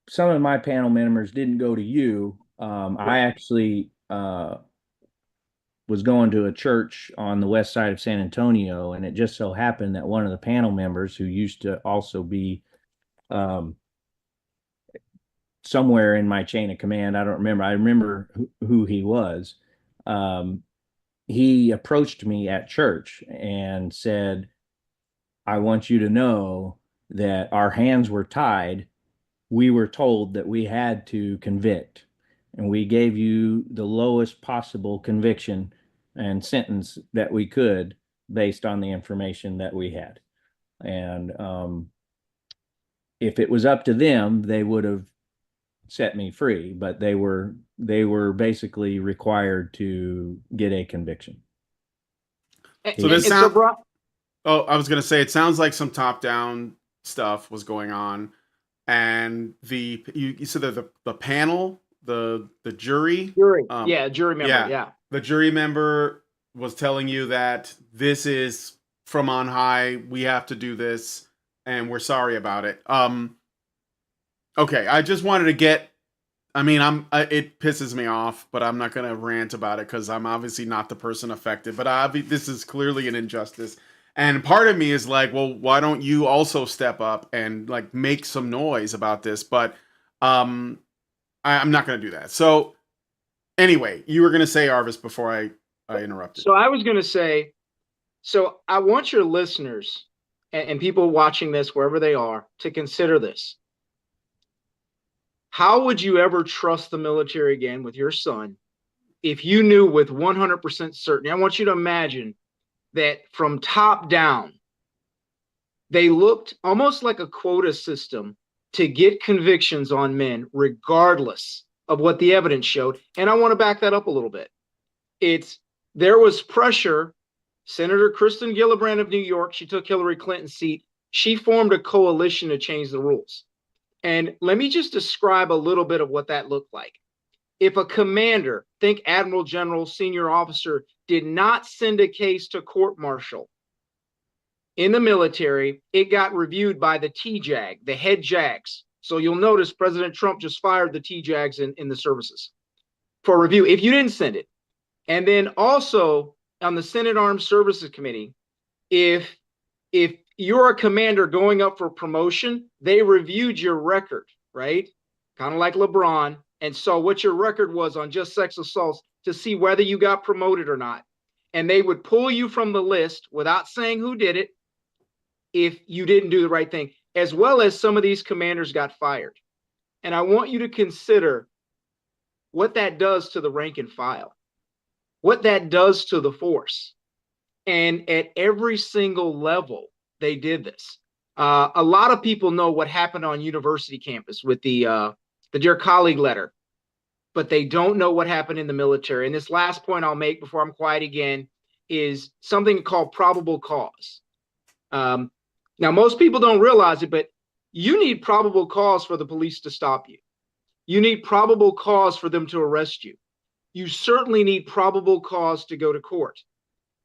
Some of my panel members didn't go to you. I actually was going to a church on the west side of San Antonio, and it just so happened that one of the panel members, who used to also be somewhere in my chain of command, I don't remember. I remember who he was. He approached me at church and said, I want you to know that our hands were tied. We were told that we had to convict, and we gave you the lowest possible conviction and sentence that we could based on the information that we had. And if it was up to them, they would have set me free, but they were basically required to get a conviction. So this sound. Brian, Oh, I was gonna say it sounds like some top-down stuff was going on, and you said that the panel, the jury, jury member, yeah, yeah. the jury member was telling you that this is from on high. We have to do this, and we're sorry about it. Okay, I just wanted to get. I mean, it pisses me off, but I'm not gonna rant about it because I'm obviously not the person affected. But this is clearly an injustice, and part of me is like, well, why don't you also step up and like make some noise about this? But I'm not gonna do that. So anyway, you were gonna say, Arvis, before I interrupted. So I was gonna say, so I want your listeners and people watching this wherever they are to consider this. How would you ever trust the military again with your son if you knew with 100% certainty? I want you to imagine that from top down, they looked almost like a quota system to get convictions on men, regardless of what the evidence showed. And I want to back that up a little bit. There was pressure. Senator Kristen Gillibrand of New York, she took Hillary Clinton's seat. She formed a coalition to change the rules. And let me just describe a little bit of what that looked like. If a commander, think admiral, general, senior officer, did not send a case to court-martial in the military, it got reviewed by the TJAG, the head JAGs. So you'll notice President Trump just fired the TJAGs in the services for review if you didn't send it. And then also on the Senate Armed Services Committee, if you're a commander going up for promotion, they reviewed your record, right? Kind of like LeBron, and saw what your record was on just sex assaults to see whether you got promoted or not. And they would pull you from the list without saying who did it if you didn't do the right thing, as well as some of these commanders got fired. And I want you to consider what that does to the rank and file, what that does to the force. And at every single level, they did this. A lot of people know what happened on university campus with the Dear Colleague letter, but they don't know what happened in the military. And this last point I'll make before I'm quiet again is something called probable cause. Now, most people don't realize it, but you need probable cause for the police to stop you. You need probable cause for them to arrest you. You certainly need probable cause to go to court.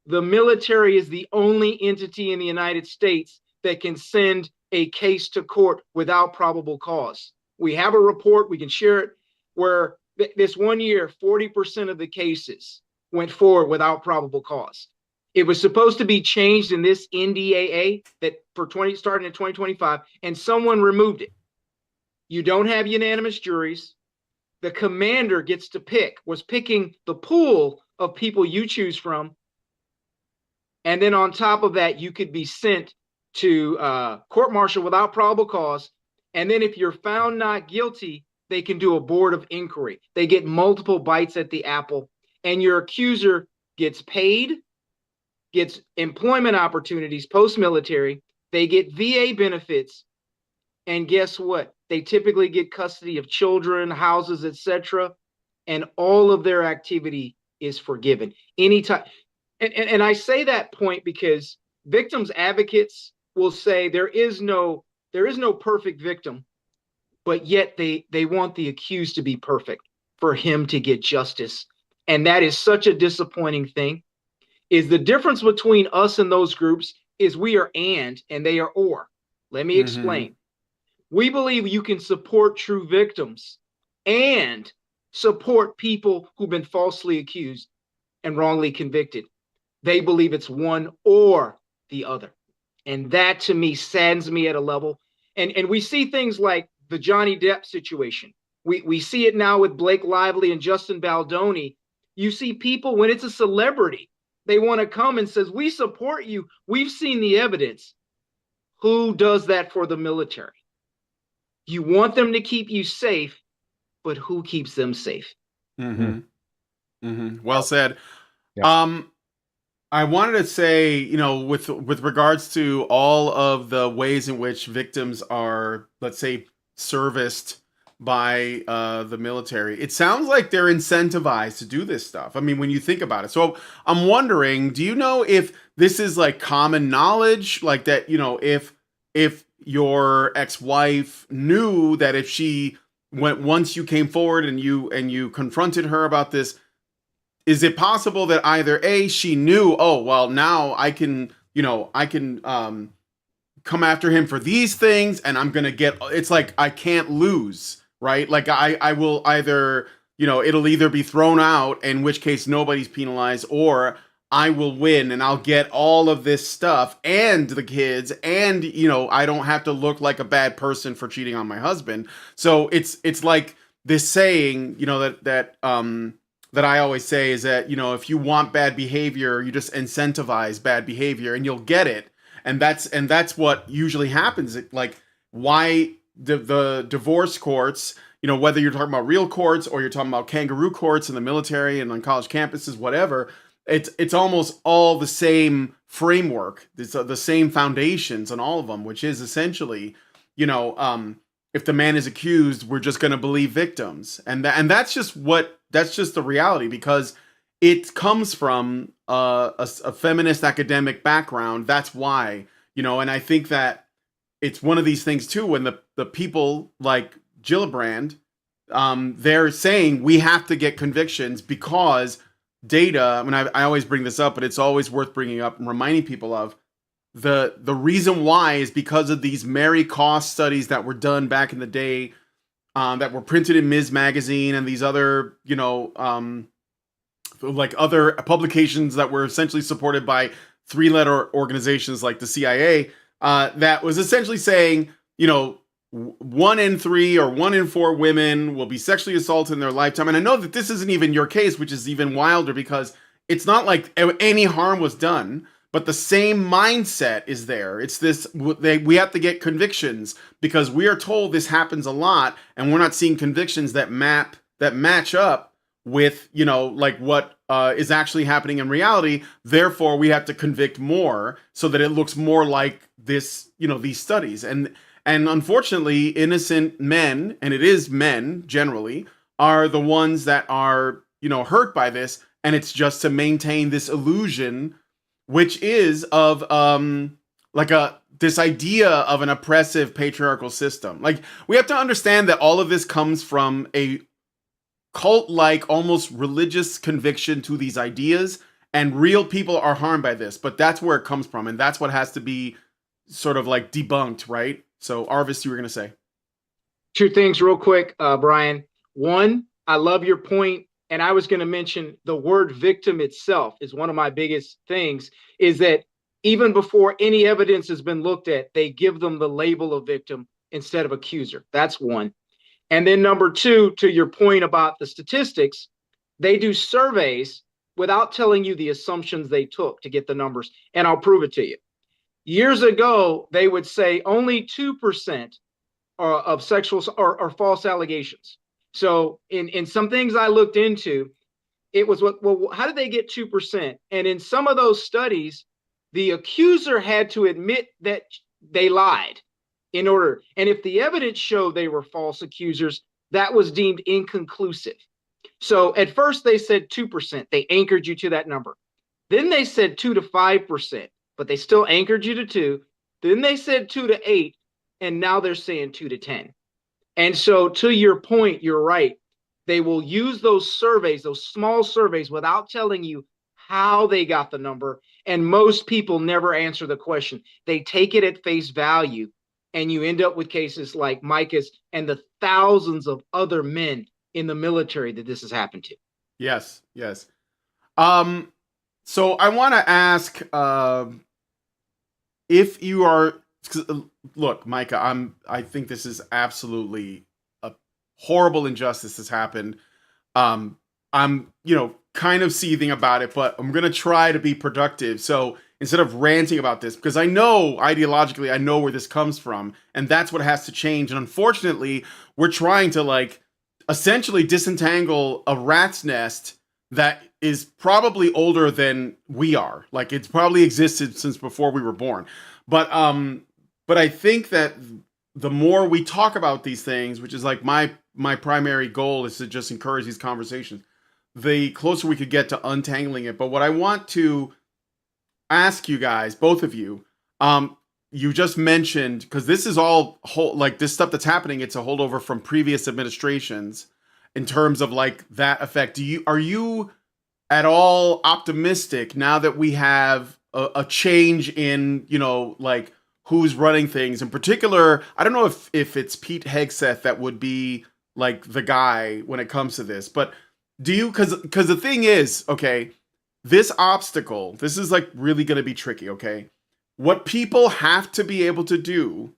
The military is the only entity in the United States that can send a case to court without probable cause. We have a report, we can share it, where this 1 year, 40% of the cases went forward without probable cause. It was supposed to be changed in this NDAA that starting in 2025, and someone removed it. You don't have unanimous juries. The commander gets to was picking the pool of people you choose from. And then on top of that, you could be sent to court-martial without probable cause. And then if you're found not guilty, they can do a board of inquiry. They get multiple bites at the apple, and your accuser gets paid, gets employment opportunities post-military. They get VA benefits. And guess what? They typically get custody of children, houses, etc. And all of their activity is forgiven. Anytime. And I say that point because victims advocates will say there is no perfect victim, but yet they want the accused to be perfect for him to get justice. And that is such a disappointing thing. Is the difference between us and those groups is we are and they are or. Let me explain. We believe you can support true victims and support people who've been falsely accused and wrongly convicted. They believe it's one or the other. And that to me saddens me at a level. And we see things like the Johnny Depp situation. We see it now with Blake Lively and Justin Baldoni. You see people, when it's a celebrity, they want to come and says, we support you. We've seen the evidence. Who does that for the military? You want them to keep you safe, but who keeps them safe? Well said. Um, I wanted to say, with regards to all of the ways in which victims are, let's say, serviced by the military, it sounds like they're incentivized to do this stuff. I mean, when you think about it. So I'm wondering, do you know if this is like common knowledge, like that, if your ex-wife knew that if she went once you came forward and you confronted her about this, is it possible that either A, she knew, oh, well, now I can come after him for these things and I'm going to get, it's like, I can't lose, right? Like I will either, it'll either be thrown out, in which case nobody's penalized, or I will win and I'll get all of this stuff and the kids, and, I don't have to look like a bad person for cheating on my husband. So it's like this saying, that I always say is that, if you want bad behavior, you just incentivize bad behavior and you'll get it. And that's what usually happens. Like, why the divorce courts, whether you're talking about real courts or you're talking about kangaroo courts in the military and on college campuses, whatever, it's almost all the same framework. It's the same foundations on all of them, which is essentially, if the man is accused, we're just going to believe victims. And that's just the reality, because it comes from a feminist academic background. That's why, and I think that it's one of these things too, when the people like Gillibrand, they're saying we have to get convictions because data, I mean, I always bring this up, but it's always worth bringing up and reminding people of the reason why is because of these Mary Koss studies that were done back in the day, that were printed in Ms. Magazine and these other, like other publications that were essentially supported by three-letter organizations like the CIA, that was essentially saying, 1 in 3 or 1 in 4 women will be sexually assaulted in their lifetime. And I know that this isn't even your case, which is even wilder, because it's not like any harm was done, but the same mindset is there. It's this, we have to get convictions because we are told this happens a lot, and we're not seeing convictions that match up with, like what is actually happening in reality. Therefore, we have to convict more so that it looks more like this, these studies. And unfortunately, innocent men, and it is men generally, are the ones that are, hurt by this. And it's just to maintain this illusion, which is of this idea of an oppressive patriarchal system. Like, we have to understand that all of this comes from a cult-like, almost religious conviction to these ideas, and real people are harmed by this. But that's where it comes from, and that's what has to be sort of like debunked, right? So, Arvis, you were going to say 2 things real quick, Brian. One, I love your point. And I was going to mention the word victim itself is one of my biggest things, is that even before any evidence has been looked at, they give them the label of victim instead of accuser. That's one. And then number 2, to your point about the statistics, they do surveys without telling you the assumptions they took to get the numbers. And I'll prove it to you. Years ago, they would say only 2% of sexual or false allegations. So in some things I looked into, it was how did they get 2%? And in some of those studies, the accuser had to admit that they lied in order. And if the evidence showed they were false accusers, that was deemed inconclusive. So at first they said 2%. They anchored you to that number. Then they said 2 to 5%, but they still anchored you to 2. Then they said 2 to 8, and now they're saying 2 to 10. And so to your point, you're right. They will use those surveys, those small surveys, without telling you how they got the number. And most people never answer the question. They take it at face value. And you end up with cases like Micah's and the thousands of other men in the military that this has happened to. Yes. So I want to ask, if you are, look, Micah, I think this is absolutely a horrible injustice that's happened. I'm, kind of seething about it, but I'm going to try to be productive. So instead of ranting about this, because I know ideologically, I know where this comes from, and that's what has to change. And unfortunately, we're trying to essentially disentangle a rat's nest that is probably older than we are. Like it's probably existed since before we were born. But I think that the more we talk about these things, which is like my primary goal is to just encourage these conversations, the closer we could get to untangling it. But what I want to ask you guys, both of you, you just mentioned, because this is all like this stuff that's happening, it's a holdover from previous administrations in terms of like that effect. Are you at all optimistic now that we have a change in, you know, like who's running things? In particular, I don't know if it's Pete Hegseth that would be like the guy when it comes to this, but do you, because the thing is, okay, this obstacle, this is like really going to be tricky, okay? What people have to be able to do,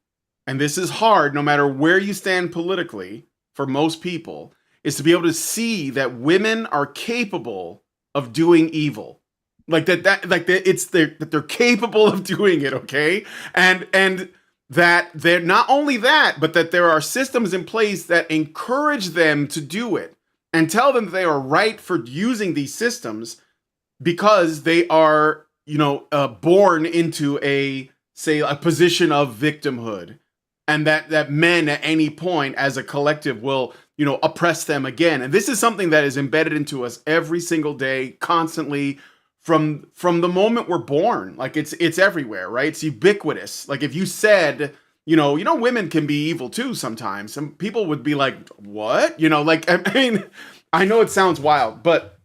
and this is hard no matter where you stand politically for most people, is to be able to see that women are capable of doing evil. Like that they're capable of doing it, okay? And that they're not only that, but that there are systems in place that encourage them to do it and tell them that they are right for using these systems because they are, you know, born into a position of victimhood, and that men at any point as a collective will, you know, oppress them again. And this is something that is embedded into us every single day, constantly, from the moment we're born. Like it's everywhere, right? It's ubiquitous. Like if you said, you know, women can be evil too sometimes, some people would be like, what? You know, like, I mean, I know it sounds wild, but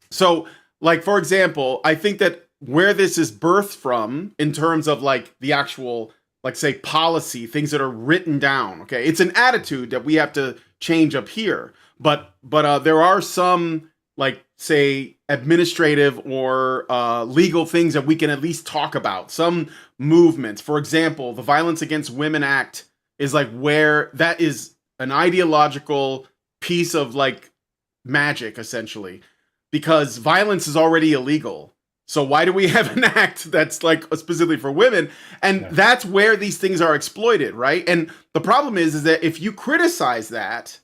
so, like, for example, I think that where this is birthed from in terms of like the actual, like, say, policy, things that are written down, okay, it's an attitude that we have to change up here. But there are some, like, say, administrative or legal things that we can at least talk about. Some movements, for example, the Violence Against Women Act is like where that is an ideological piece of like magic, essentially, because violence is already illegal. So why do we have an act that's like specifically for women? And that's where these things are exploited, right? And the problem is that if you criticize that,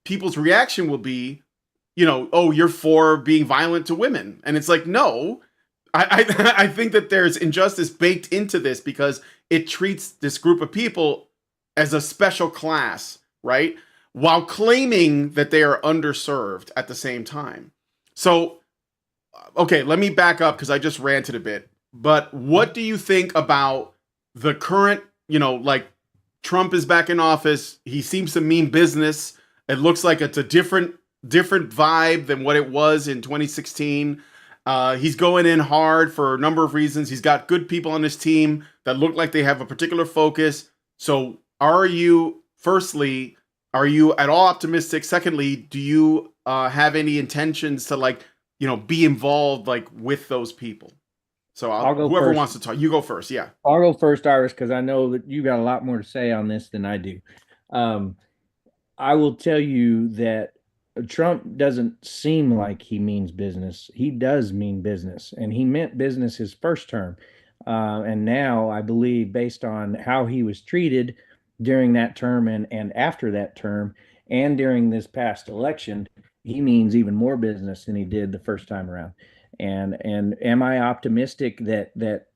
people's reaction will be, you know, oh, you're for being violent to women. And it's like, no, I think that there's injustice baked into this because it treats this group of people as a special class, right? While claiming that they are underserved at the same time. So, okay, let me back up because I just ranted a bit. But what do you think about the current, you know, like Trump is back in office. He seems to mean business. It looks like it's a different vibe than what it was in 2016. He's going in hard for a number of reasons. He's got good people on his team that look like they have a particular focus. So firstly, are you at all optimistic? Secondly, do you have any intentions to, like, you know, be involved, like, with those people? So I'll go whoever first. wants to talk, you go first. Yeah. I'll go first, Arvis, because I know that you got a lot more to say on this than I do. I will tell you that Trump doesn't seem like he means business. He does mean business, and he meant business his first term. And now I believe, based on how he was treated during that term and after that term and during this past election, he means even more business than he did the first time around. And am I optimistic that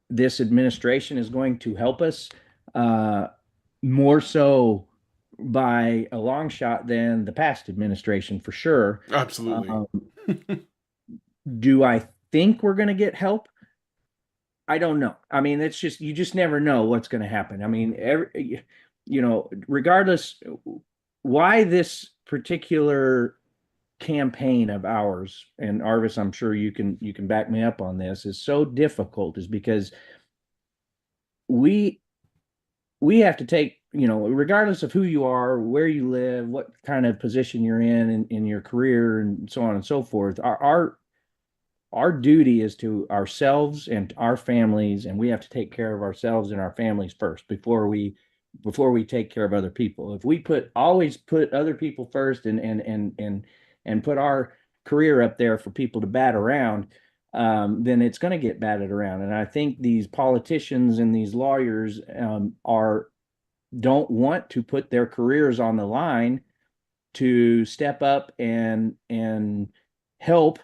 this administration is going to help us? More so by a long shot than the past administration, for sure. Absolutely. Do I think we're going to get help? I don't know. I mean, it's just, you just never know what's going to happen. I mean, regardless why this particular campaign of ours, and Arvis, I'm sure you can back me up on this, is so difficult, is because we have to take, regardless of who you are, where you live, what kind of position you're in your career, and so on and so forth, our duty is to ourselves and our families, and we have to take care of ourselves and our families first before we take care of other people. If we always put other people first and put our career up there for people to bat around, then it's going to get batted around. And I think these politicians and these lawyers don't want to put their careers on the line to step up and help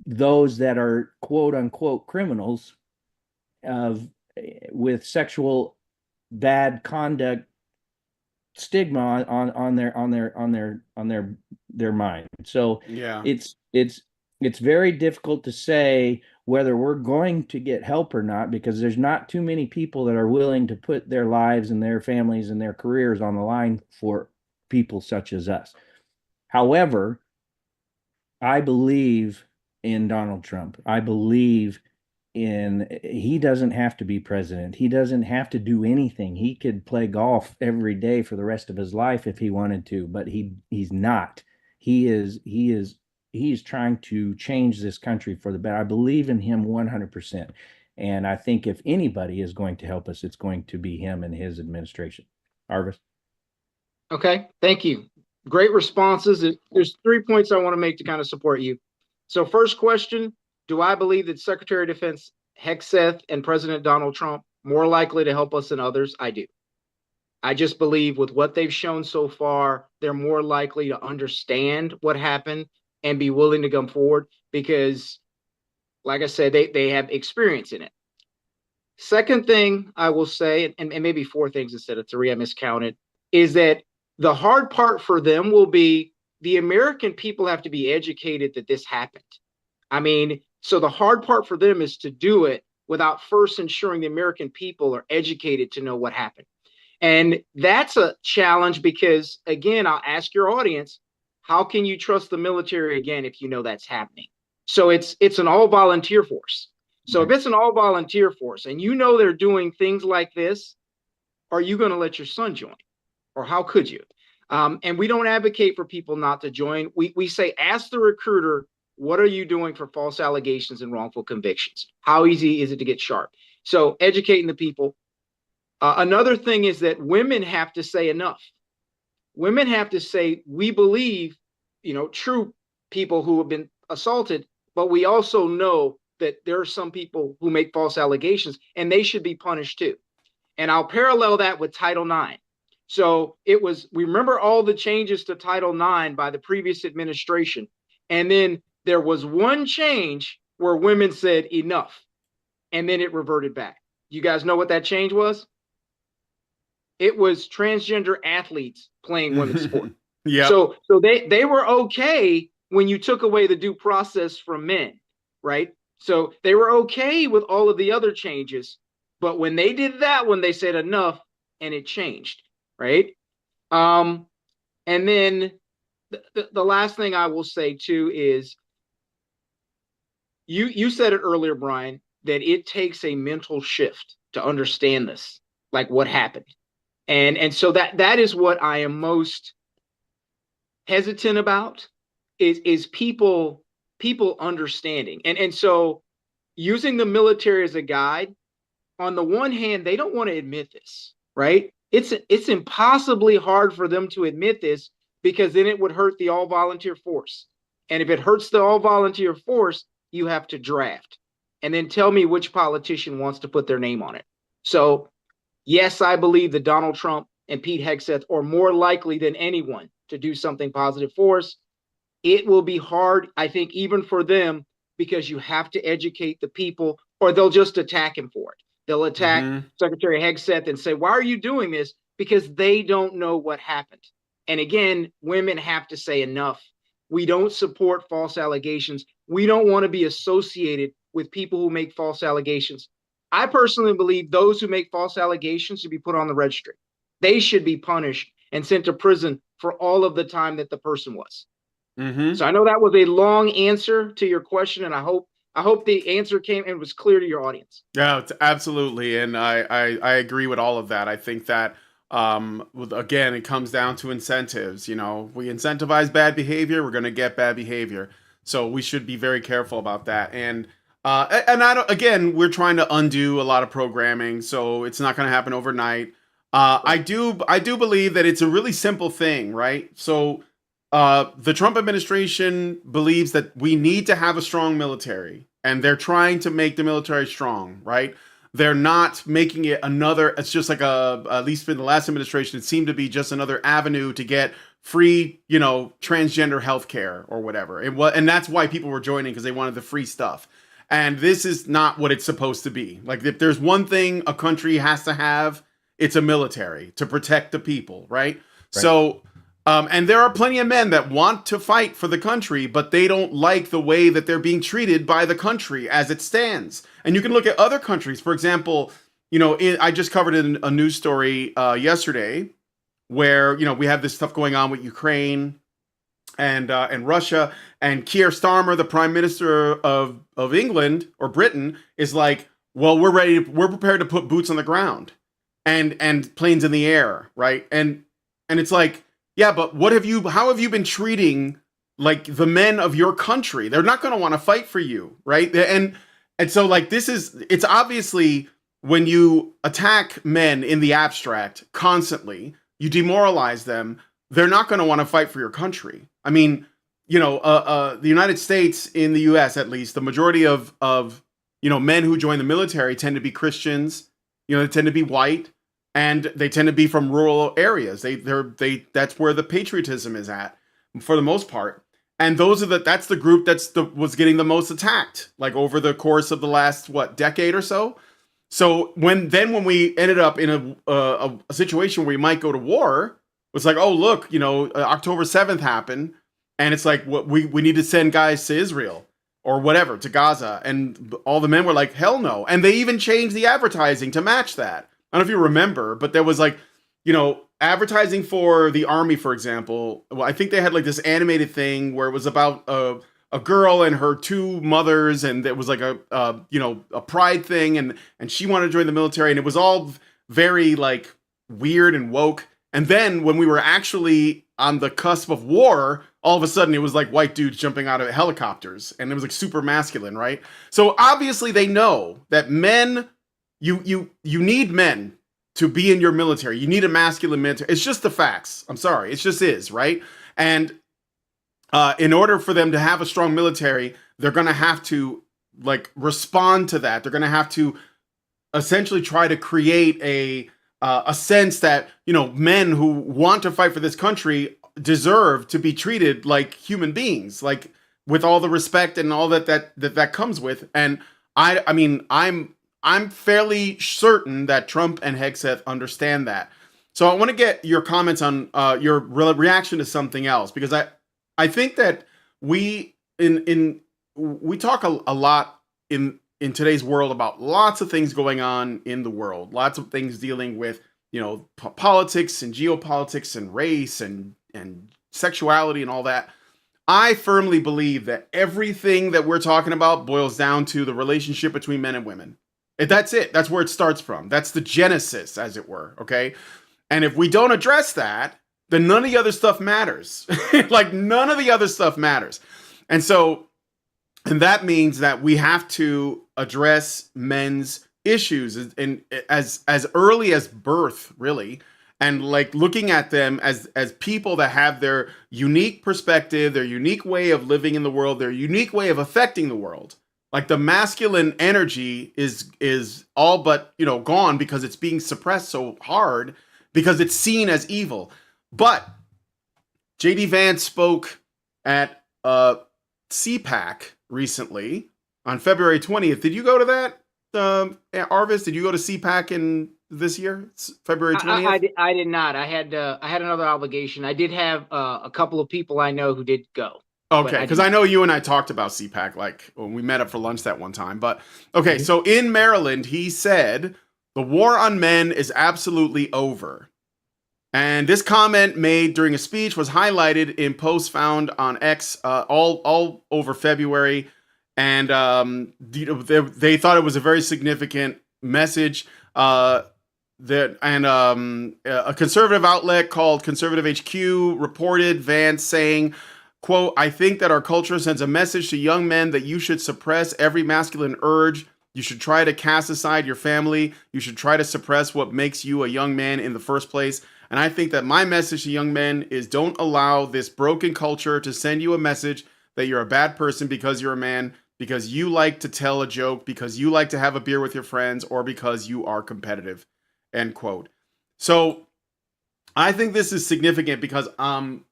those that are quote unquote criminals of with sexual bad conduct stigma on their mind. So Yeah. it's very difficult to say whether we're going to get help or not, because there's not too many people that are willing to put their lives and their families and their careers on the line for people such as us. However, I believe in Donald Trump. I believe he doesn't have to be president. He doesn't have to do anything. He could play golf every day for the rest of his life if he wanted to, but he's not. He's trying to change this country for the better. I believe in him 100%. And I think if anybody is going to help us, it's going to be him and his administration. Arvis. Okay, thank you. Great responses. There's 3 points I want to make to kind of support you. So first question, do I believe that Secretary of Defense Hegseth and President Donald Trump more likely to help us than others? I do. I just believe with what they've shown so far, they're more likely to understand what happened and be willing to come forward because, like I said, they have experience in it. Second thing I will say, and maybe 4 things instead of 3, I miscounted, is that the hard part for them will be the American people have to be educated that this happened. I mean, so the hard part for them is to do it without first ensuring the American people are educated to know what happened. And that's a challenge because, again, I'll ask your audience, how can you trust the military again if you know that's happening? So it's an all-volunteer force. So if it's an all-volunteer force and you know they're doing things like this, are you going to let your son join? Or how could you? And we don't advocate for people not to join. We say, ask the recruiter, what are you doing for false allegations and wrongful convictions? How easy is it to get sharp? So educating the people. Another thing is that women have to say enough. Women have to say, we believe, true people who have been assaulted, but we also know that there are some people who make false allegations and they should be punished too. And I'll parallel that with Title IX. So we remember all the changes to Title IX by the previous administration. And then there was one change where women said enough, and then it reverted back. You guys know what that change was? It was transgender athletes playing women's sport. Yeah. So they were okay when you took away the due process from men, right? So they were okay with all of the other changes, but when they did that one, they said enough, and it changed, right? And then the last thing I will say too is you said it earlier, Brian, that it takes a mental shift to understand this, like what happened. And so that is what I am most hesitant about is people understanding. And so using the military as a guide, on the one hand, they don't want to admit this, right? It's impossibly hard for them to admit this because then it would hurt the all-volunteer force. And if it hurts the all-volunteer force, you have to draft. And then tell me which politician wants to put their name on it. So, yes, I believe that Donald Trump and Pete Hegseth are more likely than anyone to do something positive for us. It will be hard, I think, even for them, because you have to educate the people or they'll just attack him for it. They'll attack Secretary Hegseth and say, why are you doing this? Because they don't know what happened. And again, women have to say enough. We don't support false allegations. We don't want to be associated with people who make false allegations. I personally believe those who make false allegations should be put on the registry. They should be punished and sent to prison for all of the time that the person was. So I know that was a long answer to your question, and I hope the answer came and was clear to your audience. Yeah, absolutely, and I agree with all of that. I think that again, it comes down to incentives. We incentivize bad behavior, we're going to get bad behavior. So we should be very careful about that. And I don't. Again, we're trying to undo a lot of programming, so it's not going to happen overnight. I do believe that it's a really simple thing, right? So the Trump administration believes that we need to have a strong military, and they're trying to make the military strong, right? They're not making it it's just like at least for the last administration, it seemed to be just another avenue to get free, transgender healthcare or whatever. And that's why people were joining, because they wanted the free stuff. And this is not what it's supposed to be. Like, if there's one thing a country has to have, it's a military to protect the people, right? So, and there are plenty of men that want to fight for the country, but they don't like the way that they're being treated by the country as it stands. And you can look at other countries. For example, I just covered in a news story yesterday where, we have this stuff going on with Ukraine and Russia, and Keir Starmer, the Prime Minister of England or Britain, is like, well, we're prepared to put boots on the ground and planes in the air, right? And it's like, yeah, but how have you been treating like the men of your country? They're not going to want to fight for you, right? And so like it's obviously, when you attack men in the abstract constantly, you demoralize them. They're not going to want to fight for your country. I mean, the United States, in the U.S. at least, the majority of men who join the military tend to be Christians. They tend to be white, and they tend to be from rural areas. That's where the patriotism is at, for the most part. And that's the group was getting the most attacked, like over the course of the last decade or so. So when we ended up in a situation where we might go to war, it's like, oh look, October 7th happened, and it's like, we need to send guys to Israel or whatever, to Gaza, and all the men were like, hell no. And they even changed the advertising to match that. I don't know if you remember, but there was like, advertising for the army, for example. Well, I think they had like this animated thing where it was about a girl and her two mothers, and it was like a pride thing, and she wanted to join the military, and it was all very like weird and woke. And then when we were actually on the cusp of war, all of a sudden it was like white dudes jumping out of helicopters, and it was like super masculine, right? So obviously they know that men, you need men to be in your military. You need a masculine military. It's just the facts. I'm sorry. It just is, right? And in order for them to have a strong military, they're going to have to like respond to that. They're going to have to essentially try to create a sense that, men who want to fight for this country deserve to be treated like human beings, like with all the respect and all that comes with. And I mean, I'm fairly certain that Trump and Hegseth understand that. So I want to get your comments on your reaction to something else, because I think that we talk a lot in today's world about lots of things going on in the world, lots of things dealing with, politics and geopolitics and race and sexuality and all that. I firmly believe that everything that we're talking about boils down to the relationship between men and women. That's it. That's where it starts from. That's the genesis, as it were. Okay. And if we don't address that, then none of the other stuff matters. Like none of the other stuff matters. And that means that we have to address men's issues and as early as birth, really. And like looking at them as people that have their unique perspective, their unique way of living in the world, their unique way of affecting the world. Like the masculine energy is all but, gone, because it's being suppressed so hard because it's seen as evil. But JD Vance spoke at CPAC recently on February 20th. Did you go to that, Arvis? Did you go to CPAC in this year, February 20th? I did not. I had another obligation. I did have a couple of people I know who did go. Okay, because I know you and I talked about CPAC like when we met up for lunch that one time. But okay, so in Maryland, he said the war on men is absolutely over. And this comment made during a speech was highlighted in posts found on X all over February. And they thought it was a very significant message. A conservative outlet called Conservative HQ reported Vance saying, quote, "I think that our culture sends a message to young men that you should suppress every masculine urge. You should try to cast aside your family. You should try to suppress what makes you a young man in the first place. And I think that my message to young men is don't allow this broken culture to send you a message that you're a bad person because you're a man, because you like to tell a joke, because you like to have a beer with your friends, or because you are competitive," end quote. So I think this is significant because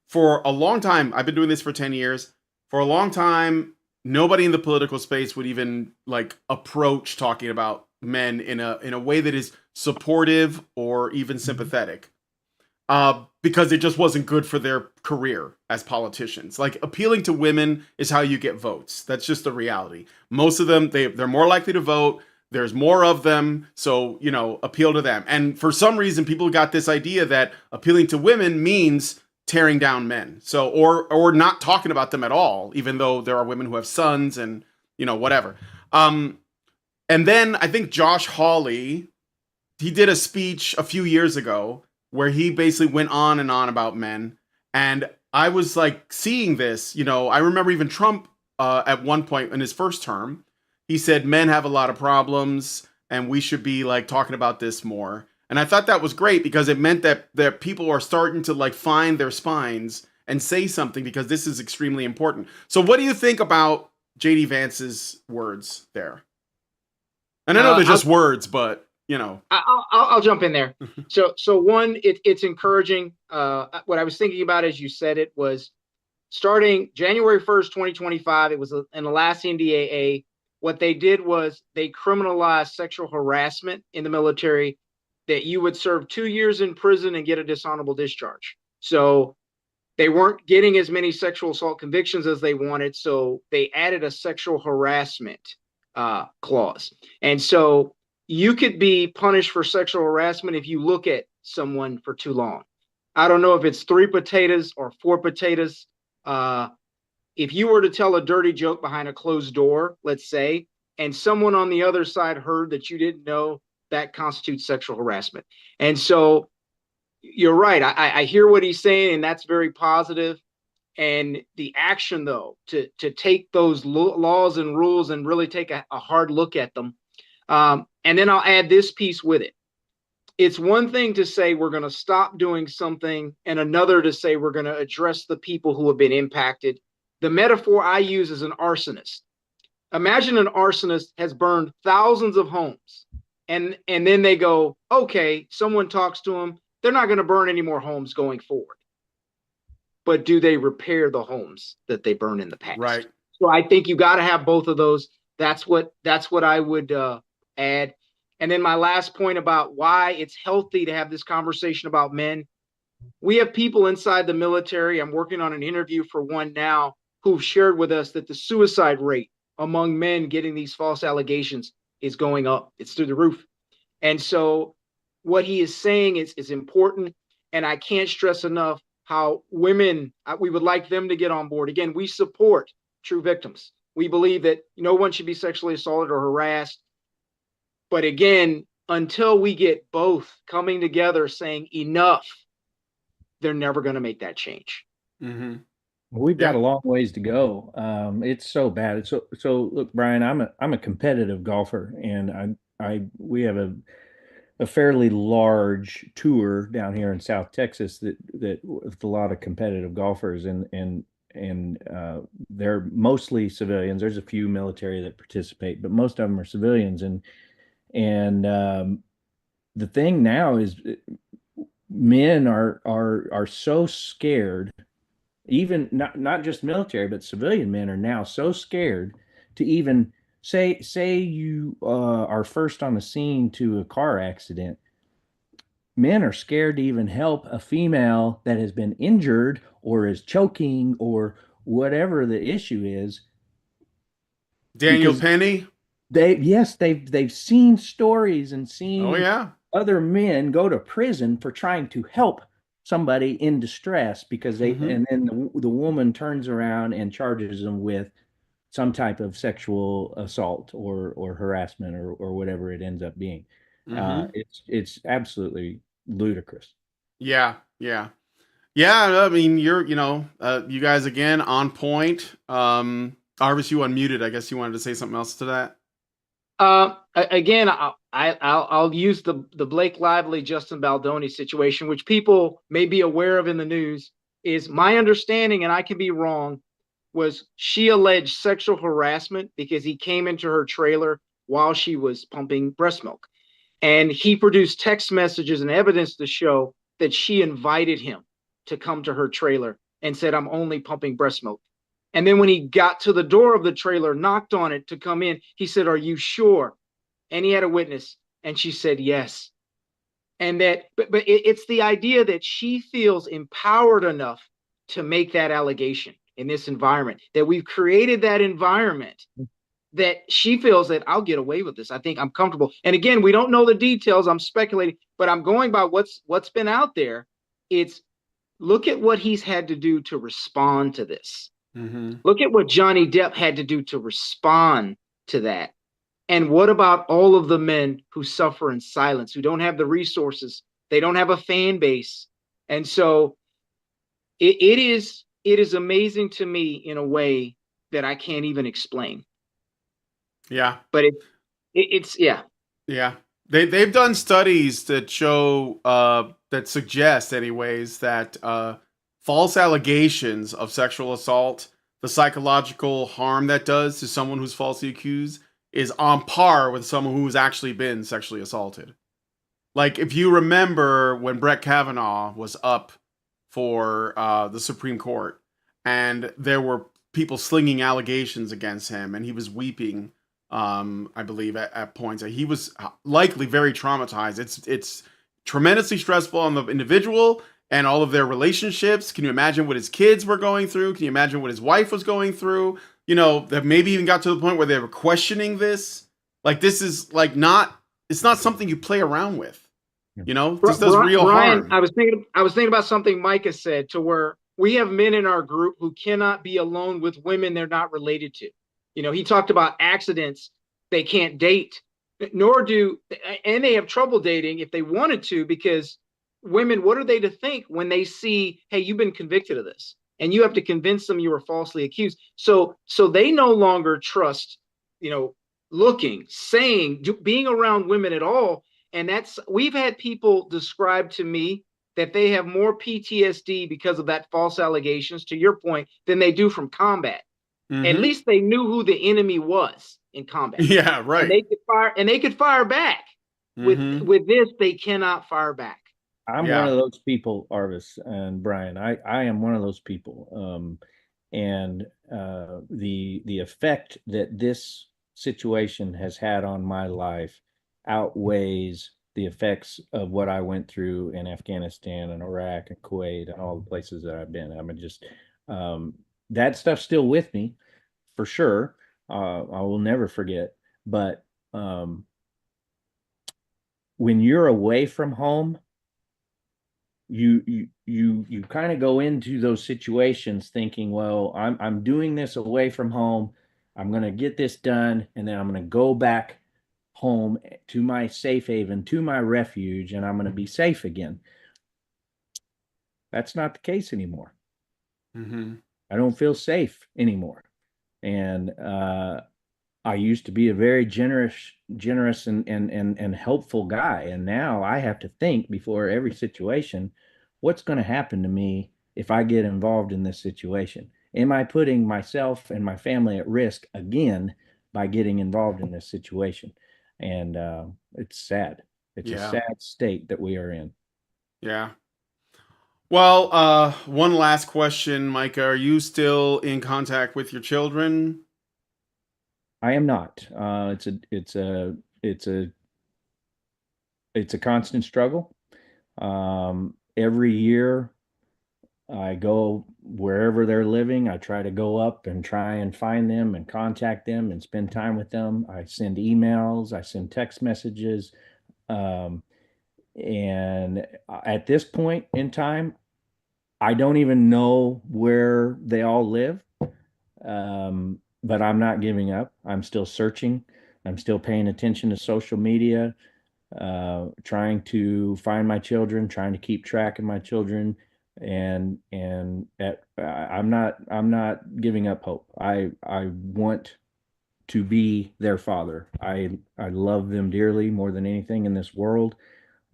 for a long time, I've been doing this for 10 years. For a long time, nobody in the political space would even like approach talking about men in a way that is supportive or even sympathetic. Because it just wasn't good for their career as politicians. Like, appealing to women is how you get votes. That's just the reality. Most of them, they're more likely to vote. There's more of them, so, you know, appeal to them. And for some reason, people got this idea that appealing to women means tearing down men. So, or not talking about them at all, even though there are women who have sons and, you know, whatever. And then I think Josh Hawley, he did a speech a few years ago where he basically went on and on about men. And I was like seeing this, you know, I remember even Trump at one point in his first term, he said men have a lot of problems and we should be like talking about this more. And I thought that was great because it meant that people are starting to like find their spines and say something, because this is extremely important. So what do you think about JD Vance's words there? And I know they're just words, but you know, I'll jump in there. So one, it's encouraging. What I was thinking about as you said it was starting January 1st, 2025. It was in the last NDAA. What they did was they criminalized sexual harassment in the military, that you would serve 2 years in prison and get a dishonorable discharge. So they weren't getting as many sexual assault convictions as they wanted. So they added a sexual harassment clause. And so you could be punished for sexual harassment if you look at someone for too long. I don't know if it's 3 potatoes or 4 potatoes. If you were to tell a dirty joke behind a closed door, let's say, and someone on the other side heard that you didn't know, that constitutes sexual harassment. And so you're right. I hear what he's saying, and that's very positive. And the action, though, to take those laws and rules and really take a hard look at them. And then I'll add this piece with it. It's one thing to say we're going to stop doing something, and another to say we're going to address the people who have been impacted. The metaphor I use is an arsonist. Imagine an arsonist has burned thousands of homes, and then they go, okay, someone talks to them. They're not going to burn any more homes going forward. But do they repair the homes that they burned in the past? Right. So I think you got to have both of those. That's what I would add. And then my last point about why it's healthy to have this conversation about men. We have people inside the military. I'm working on an interview for one now who've shared with us that the suicide rate among men getting these false allegations is going up. It's through the roof. And so what he is saying is important. And I can't stress enough how women, we would like them to get on board. Again, we support true victims. We believe that no one should be sexually assaulted or harassed. But again, until we get both coming together saying enough, they're never going to make that change. Mm-hmm. We've got a long ways to go. It's so bad. So look, Brian, I'm a competitive golfer, and we have a fairly large tour down here in South Texas that with a lot of competitive golfers, and they're mostly civilians. There's a few military that participate, but most of them are civilians. And the thing now is men are so scared. Even not just military, but civilian men are now so scared to even say you are first on the scene to a car accident. Men are scared to even help a female that has been injured or is choking or whatever the issue is. Daniel Penny. They've seen stories and seen yeah, other men go to prison for trying to help somebody in distress because they and then the woman turns around and charges them with some type of sexual assault or harassment or whatever it ends up being. It's absolutely ludicrous. Yeah. I mean, you guys again on point. Arvis, you unmuted. I guess you wanted to say something else to that. Again, I'll use the Blake Lively, Justin Baldoni situation, which people may be aware of in the news. Is my understanding, and I can be wrong, was she alleged sexual harassment because he came into her trailer while she was pumping breast milk, and he produced text messages and evidence to show that she invited him to come to her trailer and said, I'm only pumping breast milk. And then when he got to the door of the trailer, knocked on it to come in, he said, are you sure? And he had a witness, and she said yes. And that, but it's the idea that she feels empowered enough to make that allegation in this environment, that we've created that environment that she feels that I'll get away with this. I think I'm comfortable. And again, we don't know the details. I'm speculating, but I'm going by what's been out there. It's look at what he's had to do to respond to this. Mm-hmm. Look at what Johnny Depp had to do to respond to that. And what about all of the men who suffer in silence, who don't have the resources? They don't have a fan base. And so it is amazing to me in a way that I can't even explain. Yeah. But it's yeah. Yeah. They've done studies that show that suggest anyways that false allegations of sexual assault, the psychological harm that does to someone who's falsely accused is on par with someone who's actually been sexually assaulted. Like if you remember when Brett Kavanaugh was up for the Supreme Court and there were people slinging allegations against him and he was weeping, I believe at points. He was likely very traumatized. It's tremendously stressful on the individual and all of their relationships. Can you imagine what his kids were going through? Can you imagine what his wife was going through? You know, that maybe even got to the point where they were questioning this. Like this is like it's not something you play around with. You know, this does real Brian, harm. I was thinking about something Micah said, to where we have men in our group who cannot be alone with women they're not related to. You know, he talked about accidents. They can't date, nor do, and they have trouble dating if they wanted to, because women, what are they to think when they see, hey, you've been convicted of this, and you have to convince them you were falsely accused. So they no longer trust, you know, being around women at all. And we've had people describe to me that they have more PTSD because of that false allegations, to your point, than they do from combat. Mm-hmm. At least they knew who the enemy was in combat. Yeah, right. And they could fire back. Mm-hmm. With this, they cannot fire back. I'm one of those people, Arvis and Brian. I am one of those people. And the effect that this situation has had on my life outweighs the effects of what I went through in Afghanistan and Iraq and Kuwait and all the places that I've been. I mean, just that stuff's still with me, for sure. I will never forget. But when you're away from home, you kind of go into those situations thinking, well, I'm doing this away from home. I'm going to get this done, and then I'm going to go back home to my safe haven, to my refuge, and I'm going to be safe again. That's not the case anymore. Mm-hmm. I don't feel safe anymore. And I used to be a very generous and helpful guy. And now I have to think before every situation, what's going to happen to me if I get involved in this situation? Am I putting myself and my family at risk again by getting involved in this situation? And it's sad. It's a sad state that we are in. Yeah. Well, one last question, Micah. Are you still in contact with your children? I am not. It's a constant struggle. Every year I go wherever they're living. I try to go up and try and find them and contact them and spend time with them. I send emails, I send text messages. And at this point in time, I don't even know where they all live. But I'm not giving up. I'm still searching. I'm still paying attention to social media, trying to find my children, trying to keep track of my children, and I'm not giving up hope. I want to be their father. I love them dearly, more than anything in this world,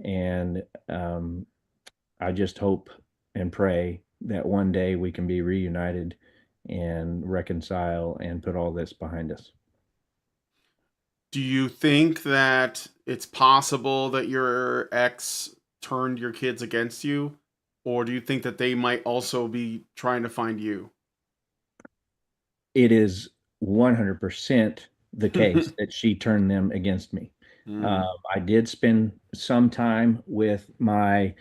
and I just hope and pray that one day we can be reunited and reconcile and put all this behind us. Do you think that it's possible that your ex turned your kids against you? or do you think that they might also be trying to find you? It is 100% the case that she turned them against me. Mm. I did spend some time with my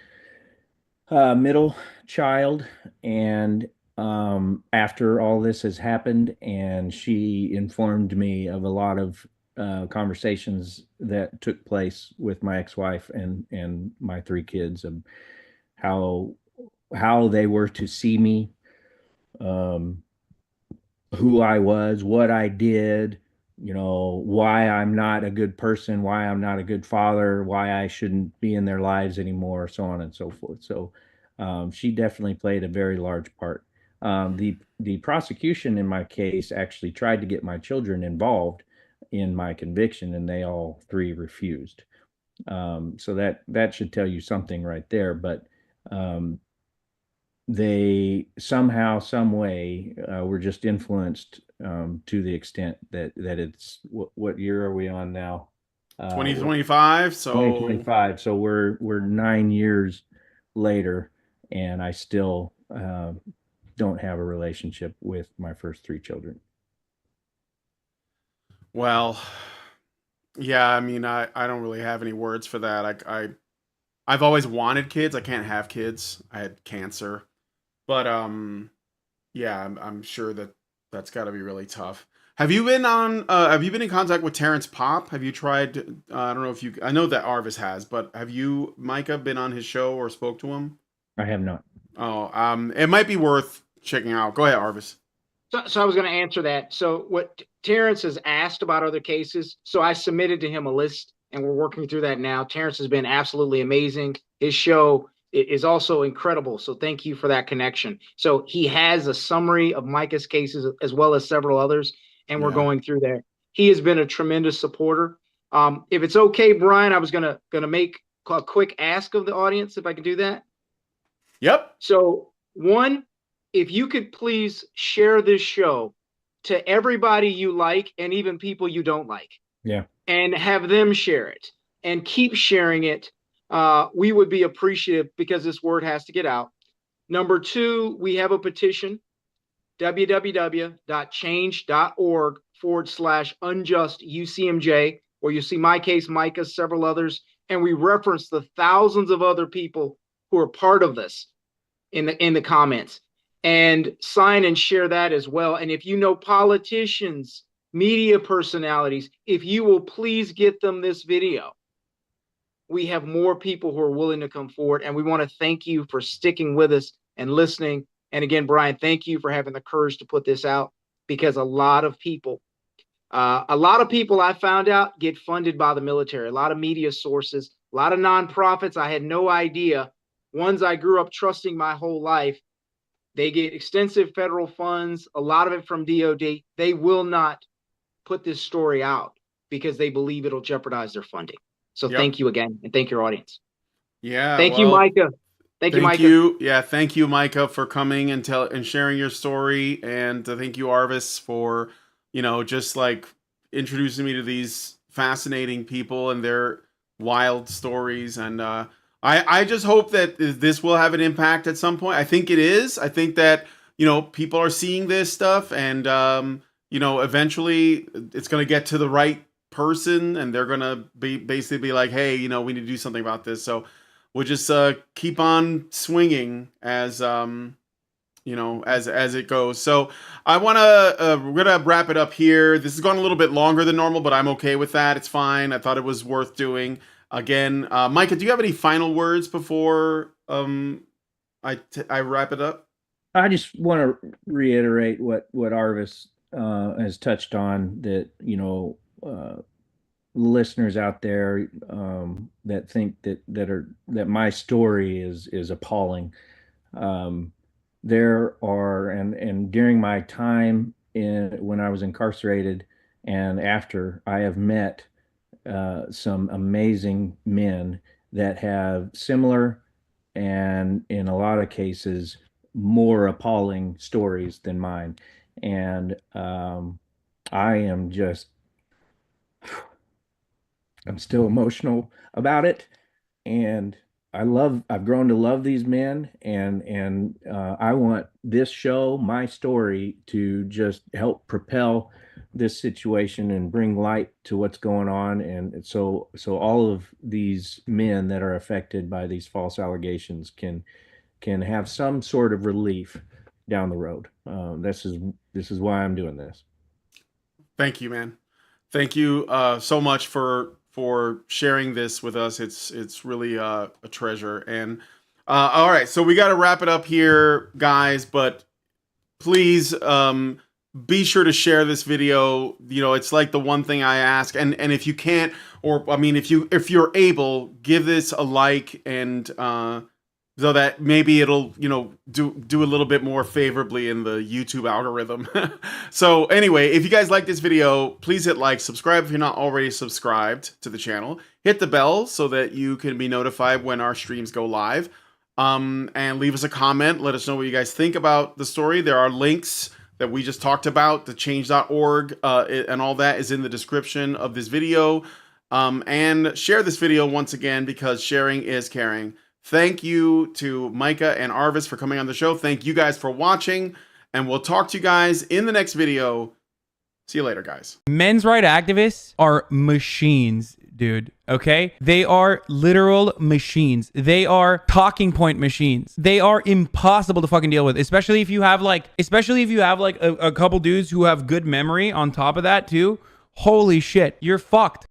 middle child, and after all this has happened, and she informed me of a lot of conversations that took place with my ex-wife and my three kids, of how they were to see me, um, who I was, what I did, why I'm not a good person, why I'm not a good father, why I shouldn't be in their lives anymore, so on and so forth. So she definitely played a very large part. The prosecution in my case actually tried to get my children involved in my conviction, and they all three refused. So that should tell you something right there. But um, they somehow, some way, were just influenced to the extent that it's what year are we on now? 2025. So 2025. So we're 9 years later, and I still don't have a relationship with my first three children. well, yeah. I mean, I don't really have any words for that. I've always wanted kids. I can't have kids. I had cancer, but yeah, I'm sure that that's got to be really tough. Have you been on? Have you been in contact with Terrence Pop? Have you tried? I don't know if you. I know that Arvis has, but have you, Micah, been on his show or spoke to him? I have not. Oh, it might be worth checking out. Go ahead, Arvis. So I was going to answer that. So what Terrence has asked about other cases, so I submitted to him a list, and we're working through that now. Terrence has been absolutely amazing. His show is also incredible. So thank you for that connection. So he has a summary of Micah's cases as well as several others, and we're Yeah. going through there. He has been a tremendous supporter. If it's okay, Brian, I was gonna make a quick ask of the audience, if I can do that. Yep. So, one, if you could please share this show to everybody you like and even people you don't like, Yeah. and have them share it and keep sharing it, we would be appreciative because this word has to get out. Number two, we have a petition, www.change.org/unjust UCMJ, where you see my case, Micah, several others, and we reference the thousands of other people who are part of this in the comments, and sign and share that as well. And if you know politicians, media personalities, if you will please get them this video, we have more people who are willing to come forward, and we want to thank you for sticking with us and listening. And again, Brian, thank you for having the courage to put this out, because a lot of people I found out get funded by the military, a lot of media sources, a lot of nonprofits I had no idea, ones I grew up trusting my whole life. They get extensive federal funds, a lot of it from DOD. They will not put this story out because they believe it'll jeopardize their funding. So Yep. thank you again, and thank your audience. Yeah. Thank you, well, Micah. Thank you, Thank Micah. you. Yeah, thank you, Micah, for coming and sharing your story, and thank you, Arvis, for just like introducing me to these fascinating people and their wild stories. And I just hope that this will have an impact at some point. I think it is. I think that people are seeing this stuff, and eventually it's going to get to the right person, and they're going to basically be like, hey, we need to do something about this. So we'll just keep on swinging as as it goes. So we're gonna wrap it up here. This has gone a little bit longer than normal, but I'm okay with that. It's fine. I thought it was worth doing. Again, Micah, do you have any final words before I wrap it up? I just want to reiterate what Arvis has touched on, that listeners out there that think that my story is appalling. There are, and during my time when I was incarcerated and after, I have met some amazing men that have similar, and in a lot of cases more appalling stories than mine. And I am just, I'm still emotional about it. And I've grown to love these men, and I want this show, my story, to just help propel this situation and bring light to what's going on. And so all of these men that are affected by these false allegations can have some sort of relief down the road. This is why I'm doing this. Thank you, man. Thank you so much for sharing this with us. It's really a treasure. And all right, so we got to wrap it up here, guys. But please be sure to share this video. You know, it's like the one thing I ask. And if you can't, or I mean, if you're able, give this a like, and so that maybe it'll, you know, do a little bit more favorably in the YouTube algorithm. So anyway, if you guys like this video, please hit like, subscribe if you're not already subscribed to the channel, hit the bell so that you can be notified when our streams go live, and leave us a comment. Let us know what you guys think about the story. There are links that we just talked about, the change.org, and all that is in the description of this video. And share this video once again, because sharing is caring. Thank you to Micah and Arvis for coming on the show. Thank you guys for watching, and we'll talk to you guys in the next video. See you later, guys. Men's rights activists are machines, dude. Okay? They are literal machines. They are talking point machines. They are impossible to fucking deal with, especially if you have like a couple dudes who have good memory on top of that too. Holy shit, you're fucked.